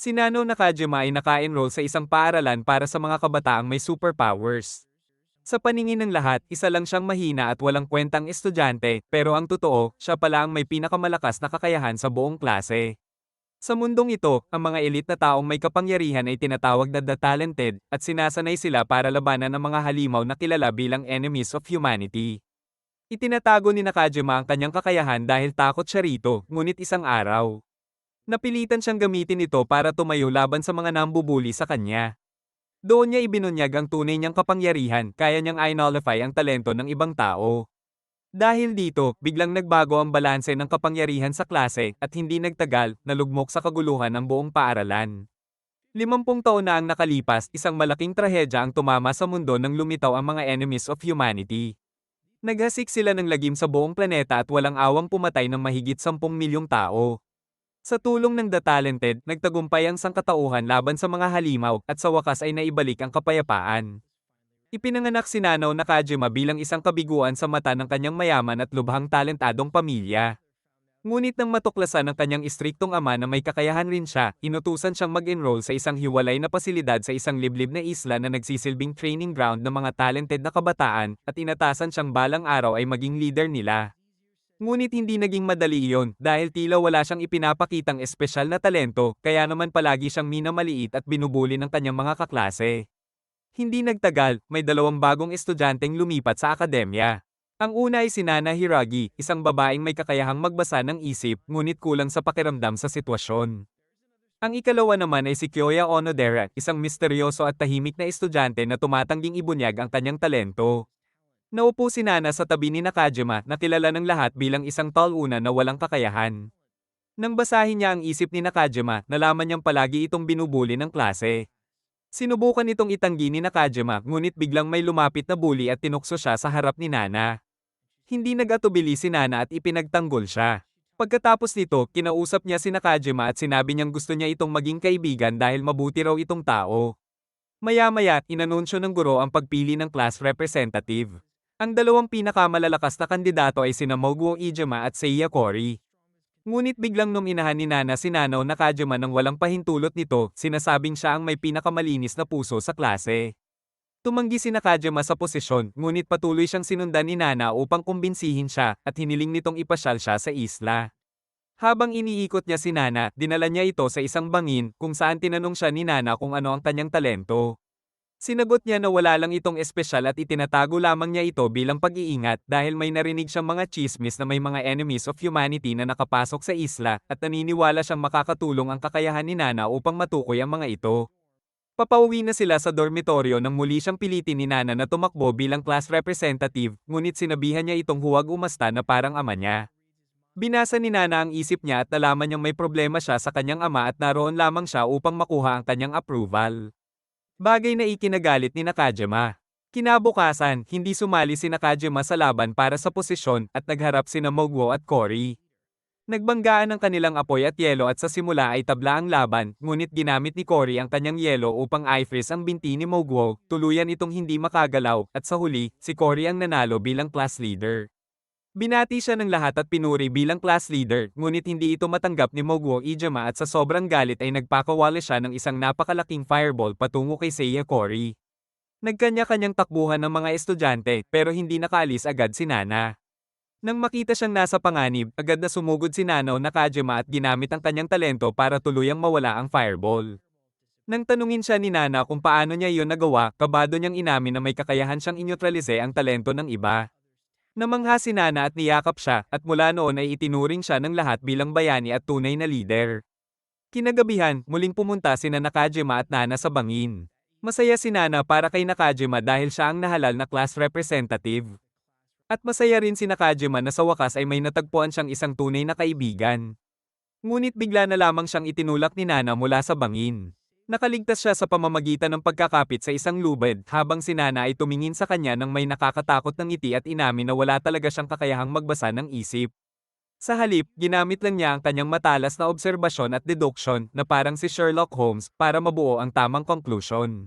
Si Nano Nakajima ay naka-enroll sa isang paaralan para sa mga kabataang may superpowers. Sa paningin ng lahat, isa lang siyang mahina at walang kwentang estudyante, pero ang totoo, siya pala ang may pinakamalakas na kakayahan sa buong klase. Sa mundong ito, ang mga elite na taong may kapangyarihan ay tinatawag na the talented, at sinasanay sila para labanan ang mga halimaw na kilala bilang enemies of humanity. Itinatago ni Nakajima ang kanyang kakayahan dahil takot siya rito, ngunit isang araw, napilitan siyang gamitin ito para tumayo laban sa mga nambubuli sa kanya. Doon niya ibinunyag ang tunay niyang kapangyarihan, kaya niyang i-nullify ang talento ng ibang tao. Dahil dito, biglang nagbago ang balanse ng kapangyarihan sa klase, at hindi nagtagal, nalugmok sa kaguluhan ang buong paaralan. 50 taon na ang nakalipas, isang malaking trahedya ang tumama sa mundo nang lumitaw ang mga enemies of humanity. Naghasik sila ng lagim sa buong planeta at walang awang pumatay ng mahigit 10 milyong tao. Sa tulong ng The Talented, nagtagumpay ang sangkatauhan laban sa mga halimaw, at sa wakas ay naibalik ang kapayapaan. Ipinanganak si Nanao Nakajima bilang isang kabiguan sa mata ng kanyang mayaman at lubhang talentadong pamilya. Ngunit nang matuklasan ng kanyang istriktong ama na may kakayahan rin siya, inutusan siyang mag-enroll sa isang hiwalay na pasilidad sa isang liblib na isla na nagsisilbing training ground ng mga talented na kabataan, at inatasan siyang balang araw ay maging leader nila. Ngunit hindi naging madali iyon, dahil tila wala siyang ipinapakitang espesyal na talento, kaya naman palagi siyang minamaliit at binubuli ng kanyang mga kaklase. Hindi nagtagal, may 2 bagong estudyanteng lumipat sa akademya. Ang una ay si Nana Hiragi, isang babaeng may kakayahang magbasa ng isip, ngunit kulang sa pakiramdam sa sitwasyon. Ang ikalawa naman ay si Kyoya Onodera, isang misteryoso at tahimik na estudyante na tumatangging ibunyag ang kanyang talento. Naupo si Nana sa tabi ni Nakajima, na kilala ng lahat bilang isang taluna na walang kakayahan. Nang basahin niya ang isip ni Nakajima, nalaman niyang palagi itong binubuli ng klase. Sinubukan itong itanggi ni Nakajima, ngunit biglang may lumapit na bully at tinukso siya sa harap ni Nana. Hindi nag-atubili si Nana at ipinagtanggol siya. Pagkatapos nito, kinausap niya si Nakajima at sinabi niyang gusto niya itong maging kaibigan dahil mabuti raw itong tao. Maya-maya, inanunsyo ng guro ang pagpili ng class representative. Ang 2 pinakamalalakas na kandidato ay sina Moguo Ijima at Seiya Cory. Ngunit biglang nominahan ni Nana si Nanao Nakajima nang walang pahintulot nito, sinasabing siya ang may pinakamalinis na puso sa klase. Tumanggi si Nakajima sa posisyon, ngunit patuloy siyang sinundan ni Nana upang kumbinsihin siya, at hiniling nitong ipasyal siya sa isla. Habang iniikot niya si Nana, dinala niya ito sa isang bangin, kung saan tinanong siya ni Nana kung ano ang kanyang talento. Sinagot niya na wala lang itong espesyal at itinatago lamang niya ito bilang pag-iingat, dahil may narinig siyang mga chismis na may mga enemies of humanity na nakapasok sa isla, at naniniwala siyang makakatulong ang kakayahan ni Nana upang matukoy ang mga ito. Papauwi na sila sa dormitoryo nang muli siyang pilitin ni Nana na tumakbo bilang class representative, ngunit sinabihan niya itong huwag umasta na parang ama niya. Binasa ni Nana ang isip niya at nalaman niyang may problema siya sa kanyang ama at naroon lamang siya upang makuha ang kanyang approval. Bagay na ikinagalit ni Nakajima. Kinabukasan, hindi sumali si Nakajima sa laban para sa posisyon, at nagharap sina Moguo at Cory. Nagbanggaan ang kanilang apoy at yelo, at sa simula ay tabla ang laban, ngunit ginamit ni Cory ang kanyang yelo upang i-freeze ang binti ni Moguo, tuluyan itong hindi makagalaw, at sa huli, si Cory ang nanalo bilang class leader. Binati siya ng lahat at pinuri bilang class leader, ngunit hindi ito matanggap ni Moguo Ijima at sa sobrang galit ay nagpakawala siya ng isang napakalaking fireball patungo kay Seiya Cory. Nagkanya-kanyang takbuhan ng mga estudyante, pero hindi nakaalis agad si Nana. Nang makita siyang nasa panganib, agad na sumugod si Nanao Nakajima at ginamit ang kanyang talento para tuluyang mawala ang fireball. Nang tanungin siya ni Nana kung paano niya iyon nagawa, kabado niyang inamin na may kakayahan siyang inyutralize ang talento ng iba. Namangha si Nana at niyakap siya, at mula noon ay itinuring siya ng lahat bilang bayani at tunay na lider. Kinagabihan, muling pumunta sina Nakajima at Nana sa bangin. Masaya si Nana para kay Nakajima dahil siya ang nahalal na class representative. At masaya rin si Nakajima na sa wakas ay may natagpuan siyang isang tunay na kaibigan. Ngunit bigla na lamang siyang itinulak ni Nana mula sa bangin. Nakaligtas siya sa pamamagitan ng pagkakapit sa isang lubid, habang si Nana ay tumingin sa kanya ng may nakakatakot na ngiti at inamin na wala talaga siyang kakayahang magbasa ng isip. Sa halip, ginamit lang niya ang kanyang matalas na obserbasyon at deduction, na parang si Sherlock Holmes, para mabuo ang tamang conclusion.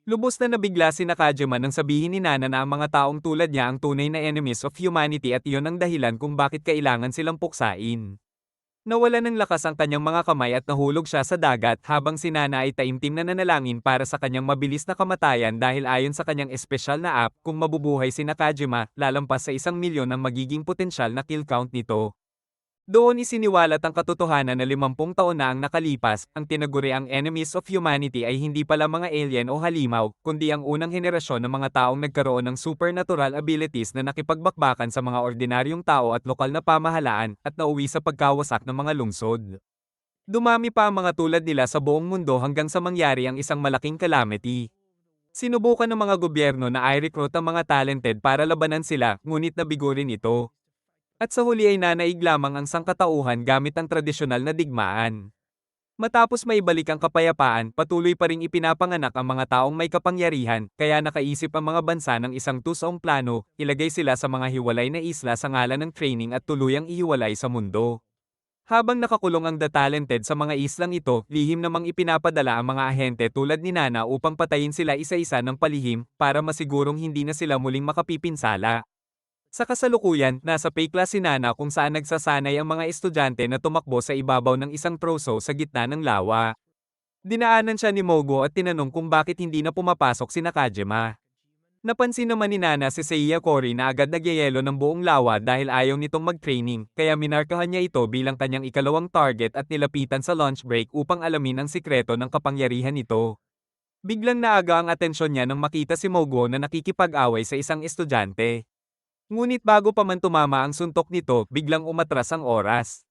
Lubos na nabigla si Nakajima nang sabihin ni Nana na ang mga taong tulad niya ang tunay na enemies of humanity at iyon ang dahilan kung bakit kailangan silang puksain. Nawala ng lakas ang kanyang mga kamay at nahulog siya sa dagat habang si Nana ay taimtim na nanalangin para sa kanyang mabilis na kamatayan dahil ayon sa kanyang espesyal na app, kung mabubuhay si Nakajima, lalampas sa 1,000,000 ang magiging potensyal na kill count nito. Doon isiniwalat ang katotohanan na 50 taon na ang nakalipas, ang tinaguriang enemies of humanity ay hindi pala mga alien o halimaw, kundi ang unang henerasyon ng mga taong nagkaroon ng supernatural abilities na nakipagbakbakan sa mga ordinaryong tao at lokal na pamahalaan, at nauwi sa pagkawasak ng mga lungsod. Dumami pa ang mga tulad nila sa buong mundo hanggang sa mangyari ang isang malaking calamity. Sinubukan ng mga gobyerno na i-recruit ang mga talented para labanan sila, ngunit nabigo rin ito. At sa huli ay nanaig lamang ang sangkatauhan gamit ang tradisyonal na digmaan. Matapos maibalik ang kapayapaan, patuloy pa ring ipinapanganak ang mga taong may kapangyarihan, kaya nakaisip ang mga bansa ng isang tusaong plano, ilagay sila sa mga hiwalay na isla sa ngalan ng training at tuluyang ihiwalay sa mundo. Habang nakakulong ang The Talented sa mga islang ito, lihim namang ipinapadala ang mga ahente tulad ni Nana upang patayin sila isa-isa ng palihim, para masigurong hindi na sila muling makapipinsala. Sa kasalukuyan, nasa Pekla si Nana kung saan nagsasanay ang mga estudyante na tumakbo sa ibabaw ng isang troso sa gitna ng lawa. Dinaanan siya ni Mogo at tinanong kung bakit hindi na pumapasok si Nakajima. Napansin naman ni Nana si Seiya Cory na agad nagyayelo ng buong lawa dahil ayaw nitong mag-training, kaya minarkahan niya ito bilang kanyang ikalawang target at nilapitan sa lunch break upang alamin ang sikreto ng kapangyarihan nito. Biglang naaga ang atensyon niya nang makita si Mogo na nakikipag-away sa isang estudyante. Ngunit bago pa man tumama ang suntok nito, biglang umatras ang oras.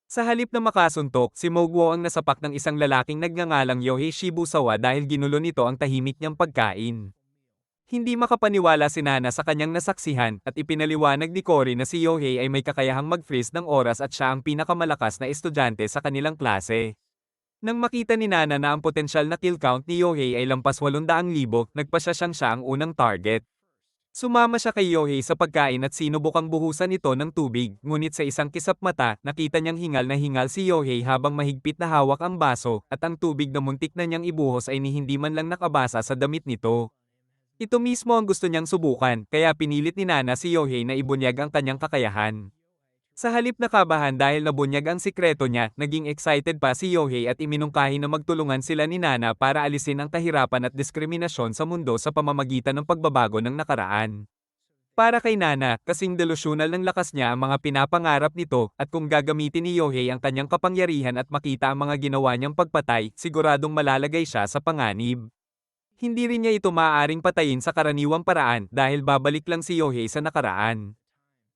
Sa halip na makasuntok, si Moguo ang nasapak ng isang lalaking nagngangalang Yohei Shibusawa dahil ginulo nito ang tahimik niyang pagkain. Hindi makapaniwala si Nana sa kanyang nasaksihan, at ipinaliwanag ni Cory na si Yohei ay may kakayahang mag-freeze ng oras at siya ang pinakamalakas na estudyante sa kanilang klase. Nang makita ni Nana na ang potensyal na kill count ni Yohei ay lampas 800,000, nagpasya siyang siya ang unang target. Sumama siya kay Yohei sa pagkain at sinubukang buhusan ito ng tubig, ngunit sa isang kisap mata, nakita niyang hingal si Yohei habang mahigpit na hawak ang baso, at ang tubig na muntik na niyang ibuhos ay ni hindi man lang nakabasa sa damit nito. Ito mismo ang gusto niyang subukan, kaya pinilit ni Nana si Yohei na ibunyag ang kanyang kakayahan. Sa halip na kabahan dahil nabunyag ang sikreto niya, naging excited pa si Yohei at iminungkahi na magtulungan sila ni Nana para alisin ang kahirapan at diskriminasyon sa mundo sa pamamagitan ng pagbabago ng nakaraan. Para kay Nana, kasing delusyonal ng lakas niya ang mga pinapangarap nito, at kung gagamitin ni Yohei ang kanyang kapangyarihan at makita ang mga ginawa niyang pagpatay, siguradong malalagay siya sa panganib. Hindi rin niya ito maaaring patayin sa karaniwang paraan dahil babalik lang si Yohei sa nakaraan.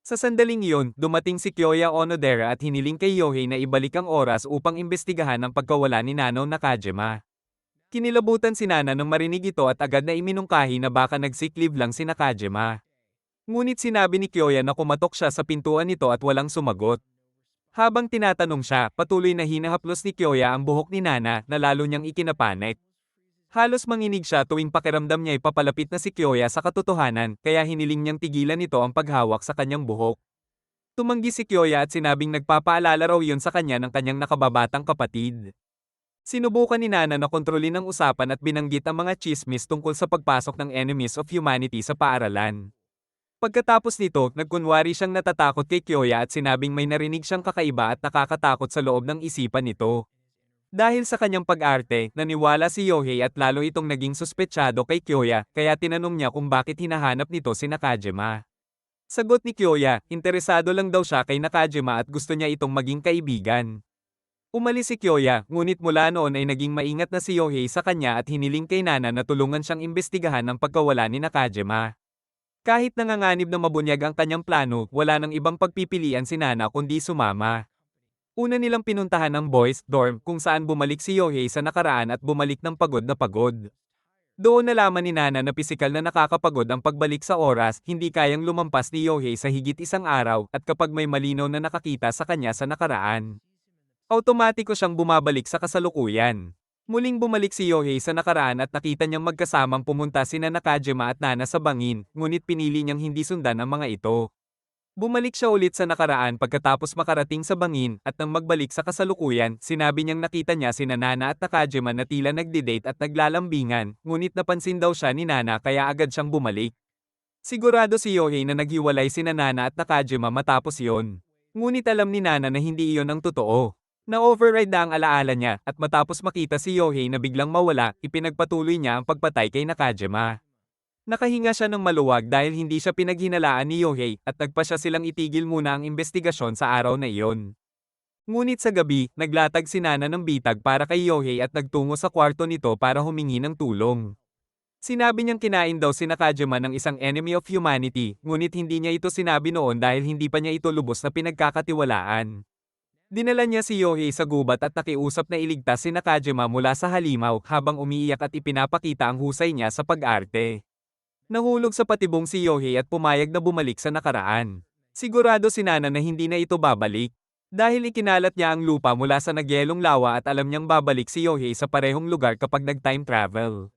Sa sandaling iyon, dumating si Kyoya Onodera at hiniling kay Yohei na ibalik ang oras upang imbestigahan ang pagkawala ni Nano Nakajima. Kinilabutan si Nana nang marinig ito at agad na iminungkahi na baka nag-sick leave lang si Nakajima. Ngunit sinabi ni Kyoya na kumatok siya sa pintuan nito at walang sumagot. Habang tinatanong siya, patuloy na hinahaplos ni Kyoya ang buhok ni Nana na lalo niyang ikinapanik. Halos manginig siya tuwing pakiramdam niya ay papalapit na si Kyoya sa katotohanan, kaya hiniling niyang tigilan nito ang paghawak sa kanyang buhok. Tumanggi si Kyoya at sinabing nagpapaalala raw yun sa kanya ng kanyang nakababatang kapatid. Sinubukan ni Nana na kontrolin ang usapan at binanggit ang mga chismis tungkol sa pagpasok ng enemies of humanity sa paaralan. Pagkatapos nito, nagkunwari siyang natatakot kay Kyoya at sinabing may narinig siyang kakaiba at nakakatakot sa loob ng isipan nito. Dahil sa kanyang pag-arte, naniwala si Yohei at lalo itong naging suspetsyado kay Kyoya, kaya tinanong niya kung bakit hinahanap nito si Nakajima. Sagot ni Kyoya, interesado lang daw siya kay Nakajima at gusto niya itong maging kaibigan. Umalis si Kyoya, ngunit mula noon ay naging maingat na si Yohei sa kanya at hiniling kay Nana na tulungan siyang imbestigahan ang pagkawala ni Nakajima. Kahit nanganganib na mabunyag ang kanyang plano, wala nang ibang pagpipilian si Nana kundi sumama. Una nilang pinuntahan ang boys' dorm kung saan bumalik si Yohei sa nakaraan at bumalik ng pagod na pagod. Doon nalaman ni Nana na pisikal na nakakapagod ang pagbalik sa oras, hindi kayang lumampas ni Yohei sa higit isang araw, at kapag may malinaw na nakakita sa kanya sa nakaraan, automatiko siyang bumabalik sa kasalukuyan. Muling bumalik si Yohei sa nakaraan at nakita niyang magkasamang pumunta sina Nakajima at Nana sa bangin, ngunit pinili niyang hindi sundan ang mga ito. Bumalik siya ulit sa nakaraan pagkatapos makarating sa bangin, at nang magbalik sa kasalukuyan, sinabi niyang nakita niya sina Nana at Nakajima na tila nagdi-date at naglalambingan, ngunit napansin daw siya ni Nana kaya agad siyang bumalik. Sigurado si Yohei na naghiwalay sina Nana at Nakajima matapos yon. Ngunit alam ni Nana na hindi iyon ang totoo. Na-override na ang alaala niya at matapos makita si Yohei na biglang mawala, ipinagpatuloy niya ang pagpatay kay Nakajima. Nakahinga siya ng maluwag dahil hindi siya pinaghinalaan ni Yohei at nagpa siya silang itigil muna ang investigasyon sa araw na iyon. Ngunit sa gabi, naglatag si Nana ng bitag para kay Yohei at nagtungo sa kwarto nito para humingi ng tulong. Sinabi niyang kinain daw si Nakajima ng isang enemy of humanity, ngunit hindi niya ito sinabi noon dahil hindi pa niya ito lubos na pinagkakatiwalaan. Dinala niya si Yohei sa gubat at nakiusap na iligtas si Nakajima mula sa halimaw habang umiiyak at ipinapakita ang husay niya sa pag-arte. Nahulog sa patibong si Yohei at pumayag na bumalik sa nakaraan. Sigurado si Nana na hindi na ito babalik. Dahil ikinalat niya ang lupa mula sa nagyelong lawa at alam niyang babalik si Yohei sa parehong lugar kapag nag-time travel.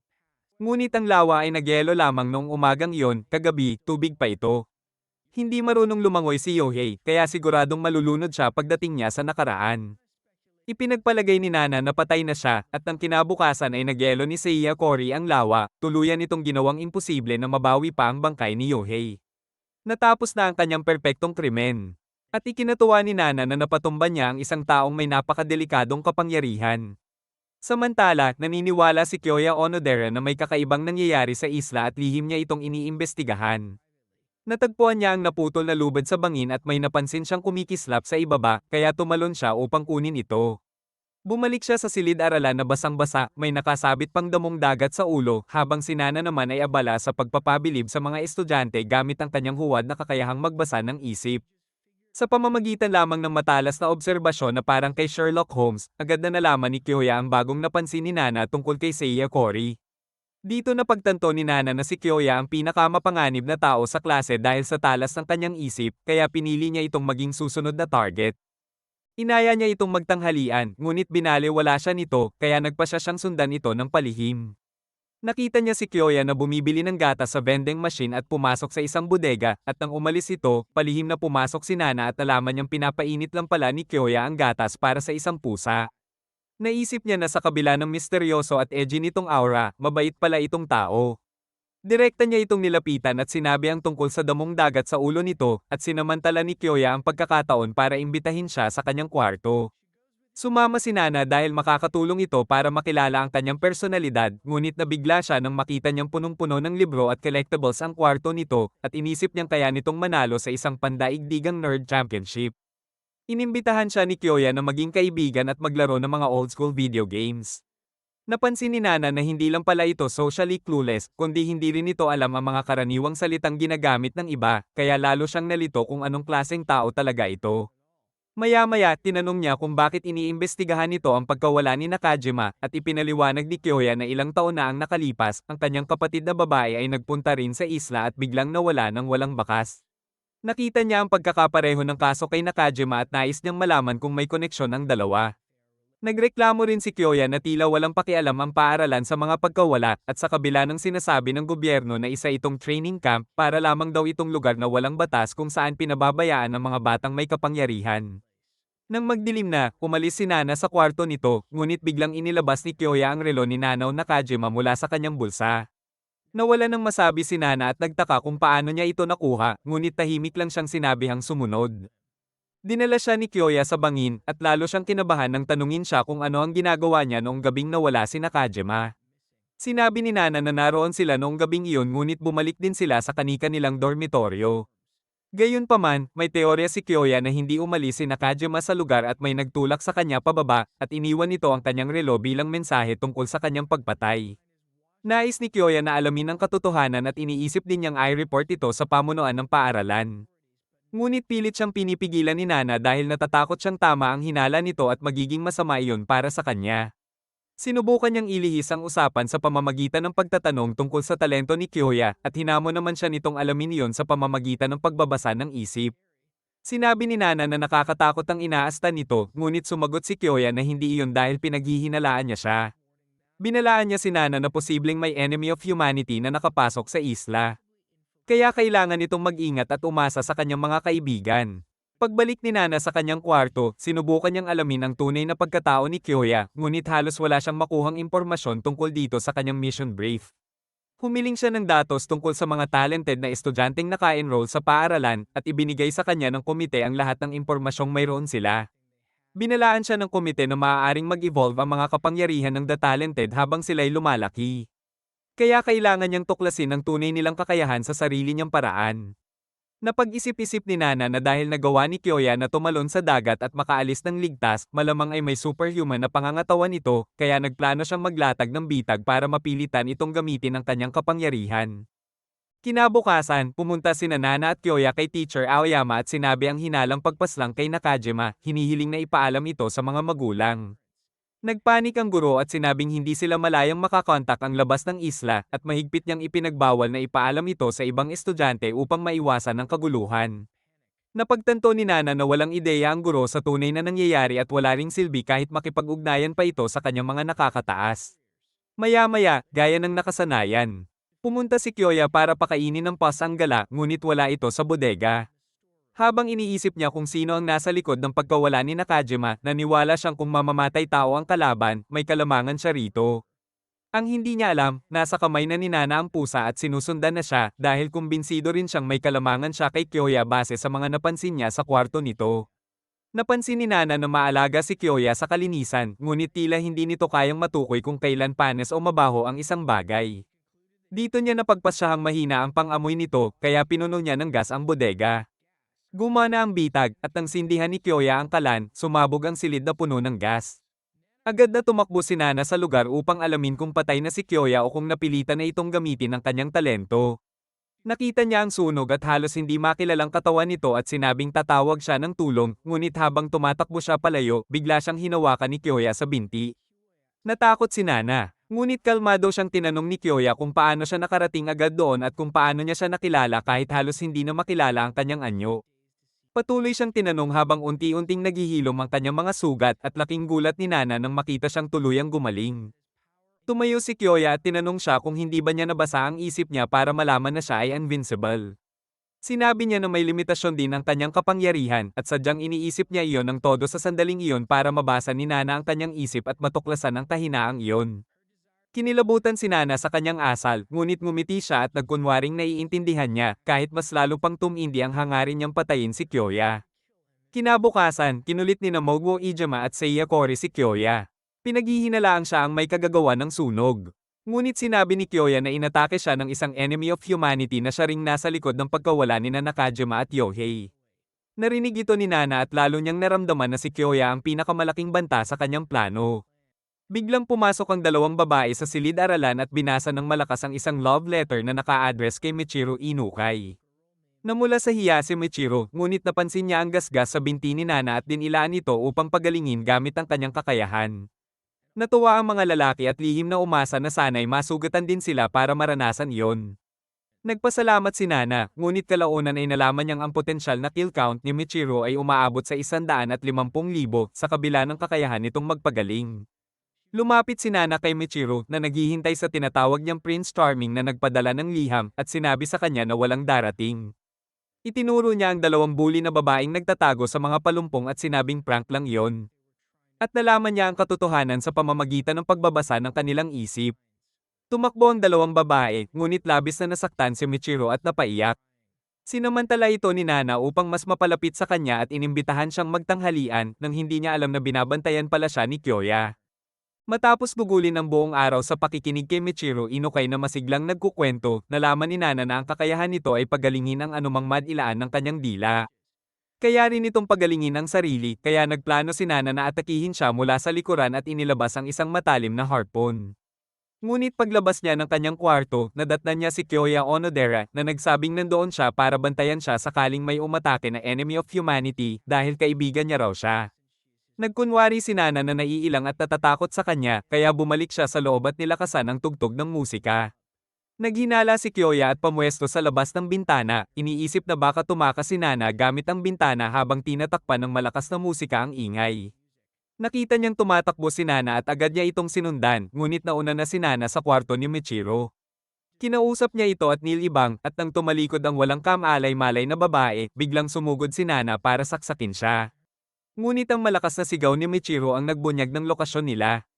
Ngunit ang lawa ay nagyelo lamang noong umagang iyon, kagabi, tubig pa ito. Hindi marunong lumangoy si Yohei, kaya siguradong malulunod siya pagdating niya sa nakaraan. Ipinagpalagay ni Nana na patay na siya, at nang kinabukasan ay nagyelo ni Seiya Cory ang lawa, tuluyan itong ginawang imposible na mabawi pa ang bangkay ni Yohei. Natapos na ang kanyang perpektong krimen. At ikinatuwa ni Nana na napatumba niya ang isang taong may napakadelikadong kapangyarihan. Samantala, naniniwala si Kyoya Onodera na may kakaibang nangyayari sa isla at lihim niya itong iniimbestigahan. Natagpuan niya ang naputol na lubid sa bangin at may napansin siyang kumikislap sa ibaba, kaya tumalon siya upang kunin ito. Bumalik siya sa silid-aralan na basang-basa, may nakasabit pang damong dagat sa ulo, habang si Nana naman ay abala sa pagpapabilib sa mga estudyante gamit ang kanyang huwad na kakayahang magbasa ng isip. Sa pamamagitan lamang ng matalas na obserbasyon na parang kay Sherlock Holmes, agad na nalaman ni Kyoya ang bagong napansin ni Nana tungkol kay Seiya Cory. Dito napagtanto ni Nana na si Kyoya ang pinakamapanganib na tao sa klase dahil sa talas ng kanyang isip, kaya pinili niya itong maging susunod na target. Inaya niya itong magtanghalian, ngunit binaliwala siya nito, kaya nagpa siya siyang sundan ito ng palihim. Nakita niya si Kyoya na bumibili ng gatas sa vending machine at pumasok sa isang bodega, at nang umalis ito, palihim na pumasok si Nana at nalaman niyang pinapainit lang pala ni Kyoya ang gatas para sa isang pusa. Naisip niya na sa kabila ng misteryoso at edgy nitong aura, mabait pala itong tao. Direkta niya itong nilapitan at sinabi ang tungkol sa damong dagat sa ulo nito, at sinamantala ni Kyoya ang pagkakataon para imbitahin siya sa kanyang kwarto. Sumama si Nana dahil makakatulong ito para makilala ang kanyang personalidad, ngunit nabigla siya nang makita niyang punong-puno ng libro at collectibles ang kwarto nito, at inisip niyang kaya nitong manalo sa isang pandaigdigang nerd championship. Inimbitahan siya ni Kyoya na maging kaibigan at maglaro ng mga old-school video games. Napansin ni Nana na hindi lang pala ito socially clueless, kundi hindi rin ito alam ang mga karaniwang salitang ginagamit ng iba, kaya lalo siyang nalito kung anong klaseng tao talaga ito. Maya-maya, tinanong niya kung bakit iniimbestigahan nito ang pagkawala ni Nakajima, at ipinaliwanag ni Kyoya na ilang taon na ang nakalipas, ang kanyang kapatid na babae ay nagpunta rin sa isla at biglang nawala ng walang bakas. Nakita niya ang pagkakapareho ng kaso kay Nakajima at nais niyang malaman kung may koneksyon ang dalawa. Nagreklamo rin si Kyoya na tila walang pakialam ang paaralan sa mga pagkawala, at sa kabila ng sinasabi ng gobyerno na isa itong training camp, para lamang daw itong lugar na walang batas kung saan pinababayaan ang mga batang may kapangyarihan. Nang magdilim na, umalis si Nana sa kwarto nito, ngunit biglang inilabas ni Kyoya ang relo ni Nanao Nakajima mula sa kanyang bulsa. Nawala nang masabi si Nana at nagtaka kung paano niya ito nakuha, ngunit tahimik lang siyang sinabihang sumunod. Dinala siya ni Kyoya sa bangin, at lalo siyang kinabahan nang tanungin siya kung ano ang ginagawa niya noong gabing nawala si Nakajima. Sinabi ni Nana na naroon sila noong gabing iyon ngunit bumalik din sila sa kani-kanilang dormitoryo. Gayunpaman, may teorya si Kyoya na hindi umalis si Nakajima sa lugar at may nagtulak sa kanya pababa, at iniwan nito ang kanyang relo bilang mensahe tungkol sa kanyang pagpatay. Nais ni Kyoya na alamin ang katotohanan at iniisip din niyang i-report ito sa pamunuan ng paaralan. Ngunit pilit siyang pinipigilan ni Nana dahil natatakot siyang tama ang hinala nito at magiging masama iyon para sa kanya. Sinubukan niyang ilihis ang usapan sa pamamagitan ng pagtatanong tungkol sa talento ni Kyoya, at hinamon naman siya nitong alamin iyon sa pamamagitan ng pagbabasa ng isip. Sinabi ni Nana na nakakatakot ang inaasta nito, ngunit sumagot si Kyoya na hindi iyon dahil pinaghihinalaan niya siya. Binalaan niya si Nana na posibleng may enemy of humanity na nakapasok sa isla. Kaya kailangan nitong mag-ingat at umasa sa kanyang mga kaibigan. Pagbalik ni Nana sa kanyang kwarto, sinubukan niyang alamin ang tunay na pagkatao ni Kyoya, ngunit halos wala siyang makuhang impormasyon tungkol dito sa kanyang mission brief. Humiling siya ng datos tungkol sa mga talented na estudyanteng naka-enroll sa paaralan at ibinigay sa kanya ng komite ang lahat ng impormasyong mayroon sila. Binalaan siya ng komite na maaaring mag-evolve ang mga kapangyarihan ng the talented habang sila'y lumalaki. Kaya kailangan niyang tuklasin ang tunay nilang kakayahan sa sarili niyang paraan. Napag-isip-isip ni Nana na dahil nagawa ni Kyoya na tumalon sa dagat at makaalis ng ligtas, malamang ay may superhuman na pangangatawan ito, kaya nagplano siyang maglatag ng bitag para mapilitan itong gamitin ang kanyang kapangyarihan. Kinabukasan, pumunta sina Nana at Kyoya kay Teacher Aoyama at sinabi ang hinalang pagpaslang kay Nakajima, hinihiling na ipaalam ito sa mga magulang. Nagpanik ang guro at sinabing hindi sila malayang makakontak ang labas ng isla at mahigpit niyang ipinagbawal na ipaalam ito sa ibang estudyante upang maiwasan ang kaguluhan. Napagtanto ni Nana na walang ideya ang guro sa tunay na nangyayari at wala ring silbi kahit makipag-ugnayan pa ito sa kanyang mga nakakataas. Maya-maya, gaya ng nakasanayan. Pumunta si Kyoya para pakainin ng pas ang gala ngunit wala ito sa bodega. Habang iniisip niya kung sino ang nasa likod ng pagkawala ni Nakajima, naniwala siyang kung mamamatay tao ang kalaban, may kalamangan siya rito. Ang hindi niya alam, nasa kamay na ni Nana ang pusa at sinusundan na siya dahil kumbinsido rin siyang may kalamangan siya kay Kyoya base sa mga napansin niya sa kwarto nito. Napansin ni Nana na maalaga si Kyoya sa kalinisan, ngunit tila hindi nito kayang matukoy kung kailan panis o mabaho ang isang bagay. Dito niya napagpasyahang mahina ang pang-amoy nito, kaya pinuno niya ng gas ang bodega. Gumana ang bitag, at nang sindihan ni Kyoya ang kalan, sumabog ang silid na puno ng gas. Agad na tumakbo si Nana sa lugar upang alamin kung patay na si Kyoya o kung napilitan na itong gamitin ang kanyang talento. Nakita niya ang sunog at halos hindi makilalang katawan nito at sinabing tatawag siya ng tulong, ngunit habang tumatakbo siya palayo, bigla siyang hinawakan ni Kyoya sa binti. Natakot si Nana, ngunit kalmado siyang tinanong ni Kyoya kung paano siya nakarating agad doon at kung paano niya siya nakilala kahit halos hindi na makilala ang kanyang anyo. Patuloy siyang tinanong habang unti-unting naghihilom ang kanyang mga sugat at laking gulat ni Nana nang makita siyang tuluyang gumaling. Tumayo si Kyoya at tinanong siya kung hindi ba niya nabasa ang isip niya para malaman na siya ay invincible. Sinabi niya na may limitasyon din ang kanyang kapangyarihan at sadyang iniisip niya iyon ng todo sa sandaling iyon para mabasa ni Nana ang kanyang isip at matuklasan ang kahinaang iyon. Kinilabutan si Nana sa kanyang asal, ngunit ngumiti siya at nagkunwaring naiintindihan niya, kahit mas lalo pang tumindi ang hangarin niyang patayin si Kyoya. Kinabukasan, kinulit ni na Moguo Ijima at Seiya Kori si Kyoya. Pinaghihinalaang siya ang may kagagawa ng sunog. Ngunit sinabi ni Kyoya na inatake siya ng isang enemy of humanity na siya ring nasa likod ng pagkawala ni Nakajima at Yohei. Narinig ito ni Nana at lalo niyang naramdaman na si Kyoya ang pinakamalaking banta sa kanyang plano. Biglang pumasok ang dalawang babae sa silid-aralan at binasa ng malakas ang isang love letter na naka-address kay Michiru Inukai. Namula sa hiya si Michiru, ngunit napansin niya ang gasgas sa binti ni Nana at dinilaan ito upang pagalingin gamit ang kanyang kakayahan. Natuwa ang mga lalaki at lihim na umasa na sana'y masugatan din sila para maranasan iyon. Nagpasalamat si Nana, ngunit kalaunan ay nalaman niyang ang potensyal na kill count ni Michiru ay umaabot sa 150,000 sa kabila ng kakayahan nitong magpagaling. Lumapit si Nana kay Michiru na naghihintay sa tinatawag niyang Prince Charming na nagpadala ng liham at sinabi sa kanya na walang darating. Itinuro niya ang dalawang bully na babaeng nagtatago sa mga palumpong at sinabing prank lang iyon. At nalaman niya ang katotohanan sa pamamagitan ng pagbabasa ng kanilang isip. Tumakbo ang dalawang babae, ngunit labis na nasaktan si Michiru at napaiyak. Sinamantala ito ni Nana upang mas mapalapit sa kanya at inimbitahan siyang magtanghalian nang hindi niya alam na binabantayan pala siya ni Kyoya. Matapos gugulin ang buong araw sa pakikinig kay Michiru Inukai na masiglang nagkukwento, nalaman ni Nana na ang kakayahan nito ay pagalingin ang anumang mad-ilaan ng kanyang dila. Kaya rin itong pagalingin ang sarili, kaya nagplano si Nana na atakihin siya mula sa likuran at inilabas ang isang matalim na harpoon. Ngunit paglabas niya ng kanyang kwarto, nadatnan niya si Kyoya Onodera na nagsabing nandoon siya para bantayan siya sakaling may umatake na enemy of humanity dahil kaibigan niya raw siya. Nagkunwari si Nana na naiilang at natatakot sa kanya, kaya bumalik siya sa loob at nilakasan ang tugtog ng musika. Naghinala si Kyoya at pamwesto sa labas ng bintana, iniisip na baka tumakas si Nana gamit ang bintana habang tinatakpan ng malakas na musika ang ingay. Nakita niyang tumatakbo si Nana at agad niya itong sinundan, ngunit nauna na si Nana sa kwarto ni Michiru. Kinausap niya ito at nilibang, at nang tumalikod ang walang kamalay-malay na babae, biglang sumugod si Nana para saksakin siya. Ngunit ang malakas na sigaw ni Michiru ang nagbunyag ng lokasyon nila.